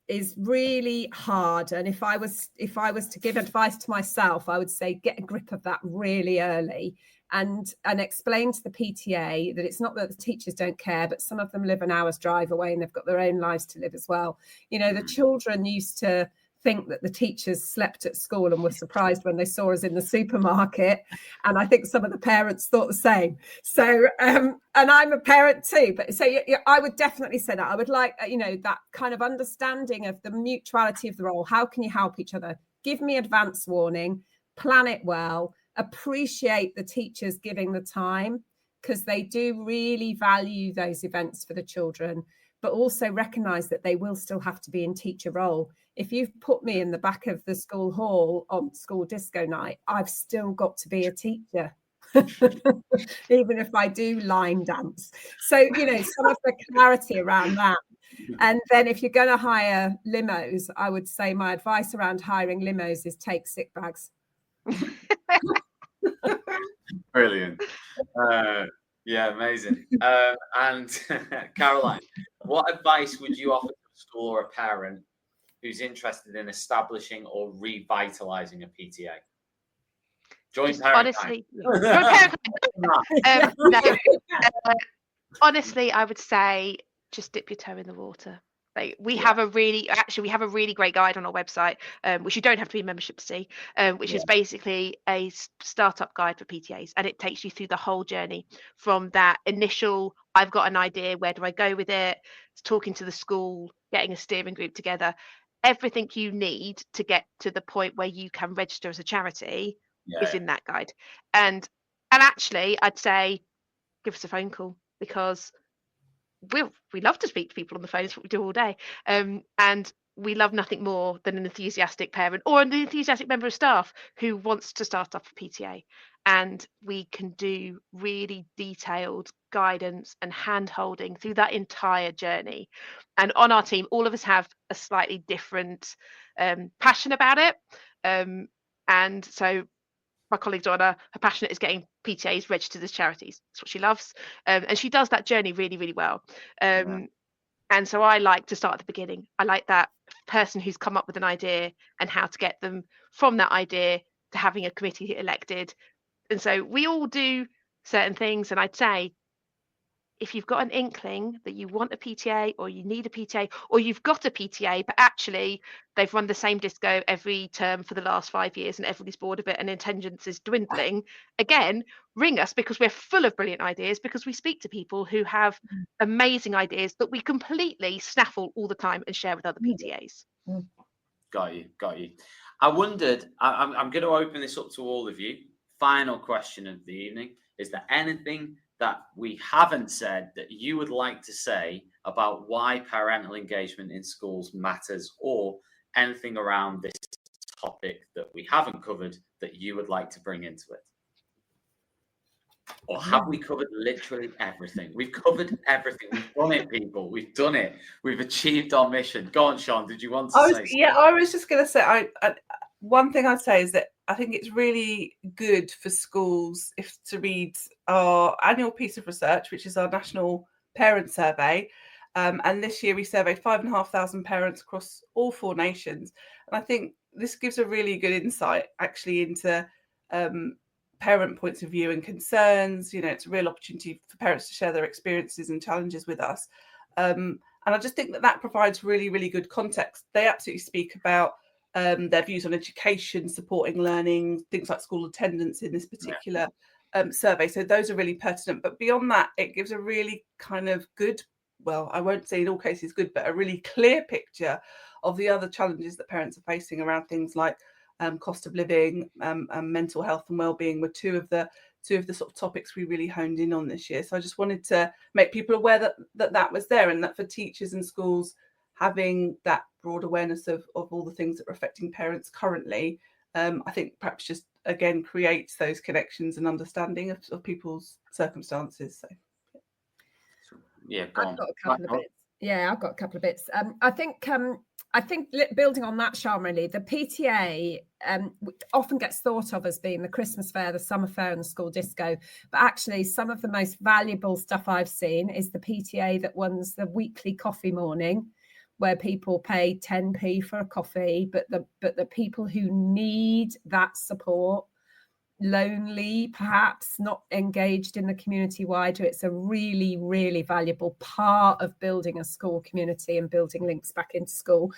is really hard. And if I was to give advice to myself, I would say get a grip of that really early and explain to the PTA that it's not that the teachers don't care, but some of them live an hour's drive away and they've got their own lives to live as well. The children used to think that the teachers slept at school and were surprised when they saw us in the supermarket, and I think some of the parents thought the same. So and I'm a parent too, but so I would definitely say that I would like that kind of understanding of the mutuality of the role. How can you help each other? Give me advance warning, plan it well, appreciate the teachers giving the time, because they do really value those events for the children, but also recognize that they will still have to be in teacher role. If you've put me in the back of the school hall on school disco night, I've still got to be a teacher, even if I do line dance. So, some of the clarity around that. And then if you're going to hire limos, I would say my advice around hiring limos is take sick bags.
Brilliant. Yeah, amazing. And Caroline, what advice would you offer to a school or a parent who's interested in establishing or revitalizing a PTA? Join parent
Honestly,
time.
honestly, I would say just dip your toe in the water. Like we have a really great guide on our website, which you don't have to be a membership to see, which is basically a startup guide for PTAs, and it takes you through the whole journey from that initial I've got an idea, where do I go with it, talking to the school, getting a steering group together, everything you need to get to the point where you can register as a charity is in that guide. And actually I'd say give us a phone call, because we love to speak to people on the phone. It's what we do all day, and we love nothing more than an enthusiastic parent or an enthusiastic member of staff who wants to start up a PTA, and we can do really detailed guidance and hand holding through that entire journey. And on our team, all of us have a slightly different passion about it, and so my colleague Donna, her passion is getting PTAs registered as charities. That's what she loves. And she does that journey really, really well. And so I like to start at the beginning. I like that person who's come up with an idea and how to get them from that idea to having a committee elected. And so we all do certain things. And I'd say, if you've got an inkling that you want a PTA or you need a PTA, or you've got a PTA, but actually they've run the same disco every term for the last 5 years and everybody's bored of it and attendance is dwindling, again, ring us, because we're full of brilliant ideas, because we speak to people who have amazing ideas that we completely snaffle all the time and share with other PTAs.
Got you. I wondered, I'm going to open this up to all of you. Final question of the evening. Is there anything that we haven't said that you would like to say about why parental engagement in schools matters, or anything around this topic that we haven't covered that you would like to bring into it? Or have we covered literally everything? We've covered everything. We've done it, people. We've done it. We've achieved our mission. Go on, Sean. Did you want to say something?
Yeah, I was just going to say, one thing I'd say is that I think it's really good for schools to read our annual piece of research, which is our national parent survey. And this year we surveyed 5,500 parents across all 4 nations. And I think this gives a really good insight actually into parent points of view and concerns. It's a real opportunity for parents to share their experiences and challenges with us. And I just think that provides really, really good context. They absolutely speak about their views on education, supporting learning, things like school attendance in this particular survey. So those are really pertinent. But beyond that, it gives a really kind of good, well, I won't say in all cases good, but a really clear picture of the other challenges that parents are facing around things like cost of living, mental health and well-being were two of the sort of topics we really honed in on this year. So I just wanted to make people aware that was there, and that for teachers and schools having that broad awareness of all the things that are affecting parents currently, I think perhaps just again creates those connections and understanding of people's circumstances. So
yeah,
I've got a couple of bits. Yeah, I've got a couple of bits. I think building on that, Shamrali, the PTA often gets thought of as being the Christmas fair, the summer fair, and the school disco. But actually, some of the most valuable stuff I've seen is the PTA that runs the weekly coffee morning, where people pay 10p for a coffee, but the people who need that support, lonely, perhaps not engaged in the community wider, it's a really, really valuable part of building a school community and building links back into school.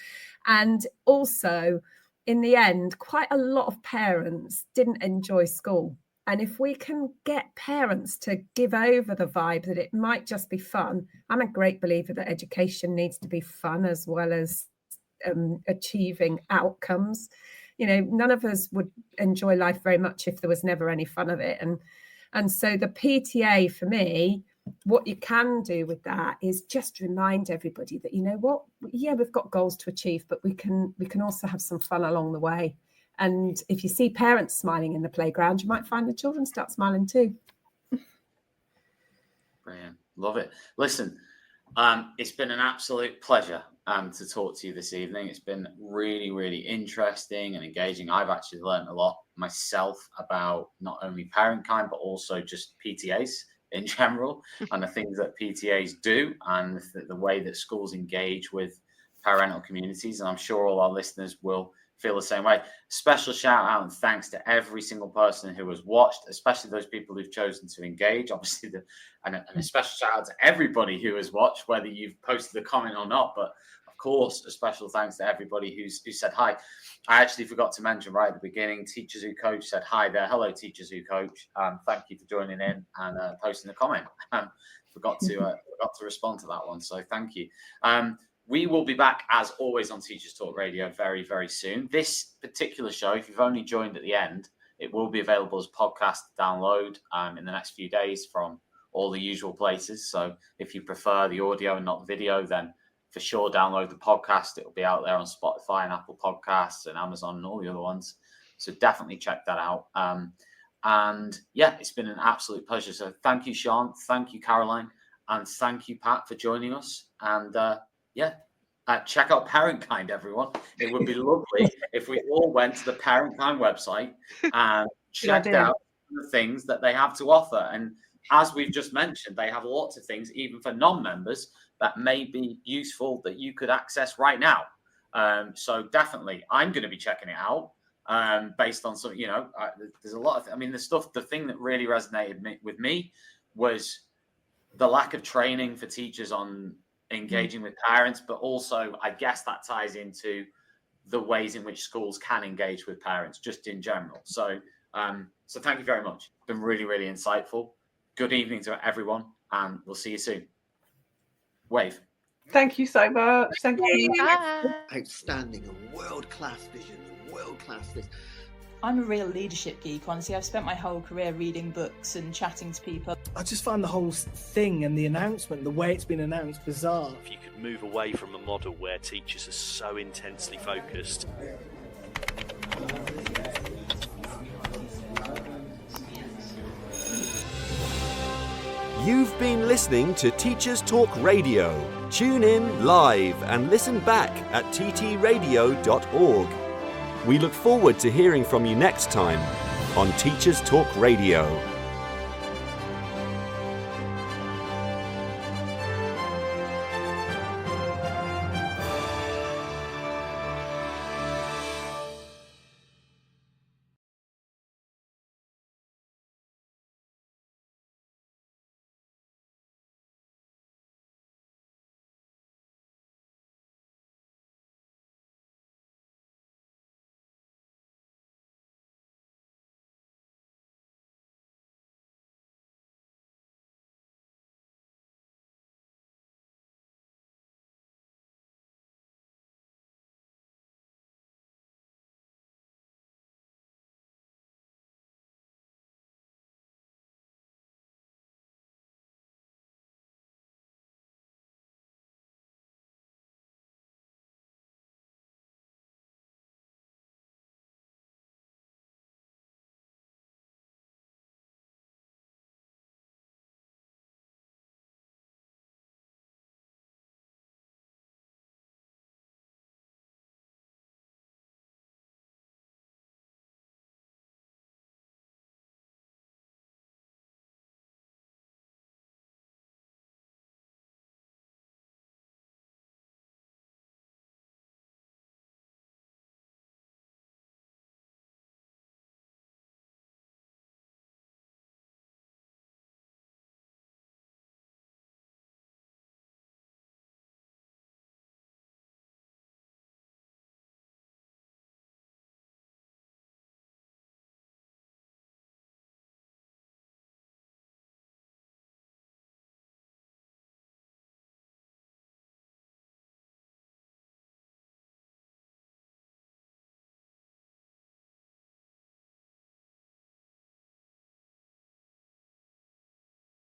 And also, in the end, quite a lot of parents didn't enjoy school. And if we can get parents to give over the vibe that it might just be fun, I'm a great believer that education needs to be fun as well as achieving outcomes. None of us would enjoy life very much if there was never any fun of it. And so the PTA, for me, what you can do with that is just remind everybody that, we've got goals to achieve, but we can also have some fun along the way. And if you see parents smiling in the playground, you might find the children start smiling too.
Brilliant. Love it. Listen, it's been an absolute pleasure to talk to you this evening. It's been really, really interesting and engaging. I've actually learned a lot myself about not only parent-kind, but also just PTAs in general and the things that PTAs do and the way that schools engage with parental communities. And I'm sure all our listeners will feel the same way. Special shout out and thanks to every single person who has watched, especially those people who've chosen to engage. Obviously, and a special shout out to everybody who has watched, whether you've posted a comment or not. But of course, a special thanks to everybody who said hi. I actually forgot to mention right at the beginning, Teachers Who Coach said hi there. Hello, Teachers Who Coach. Thank you for joining in and posting a comment. Forgot to respond to that one. So thank you. We will be back, as always, on Teachers Talk Radio very, very soon. This particular show, if you've only joined at the end, it will be available as podcast download in the next few days from all the usual places. So if you prefer the audio and not video, then for sure download the podcast. It will be out there on Spotify and Apple Podcasts and Amazon and all the other ones. So definitely check that out. And yeah, it's been an absolute pleasure. So thank you, Sean. Thank you, Caroline. And thank you, Pat, for joining us. And check out Parent-Kind, everyone. It would be lovely if we all went to the Parent-Kind website and checked out the things that they have to offer. And as we've just mentioned, they have lots of things, even for non-members, that may be useful that you could access right now. So definitely, I'm going to be checking it out based on some, there's a lot of, the thing that really resonated with me was the lack of training for teachers on engaging with parents, but also I guess that ties into the ways in which schools can engage with parents just in general. So thank you very much. It's been really, really insightful. Good evening to everyone, and we'll see you soon. Wave.
Thank you so much. Thank you.
Bye.
Outstanding and world-class vision and world-class this.
I'm a real leadership geek, honestly. I've spent my whole career reading books and chatting to people.
I just find the whole thing and the announcement, the way it's been announced, bizarre.
If you could move away from a model where teachers are so intensely focused.
You've been listening to Teachers Talk Radio. Tune in live and listen back at ttradio.org. We look forward to hearing from you next time on Teachers Talk Radio.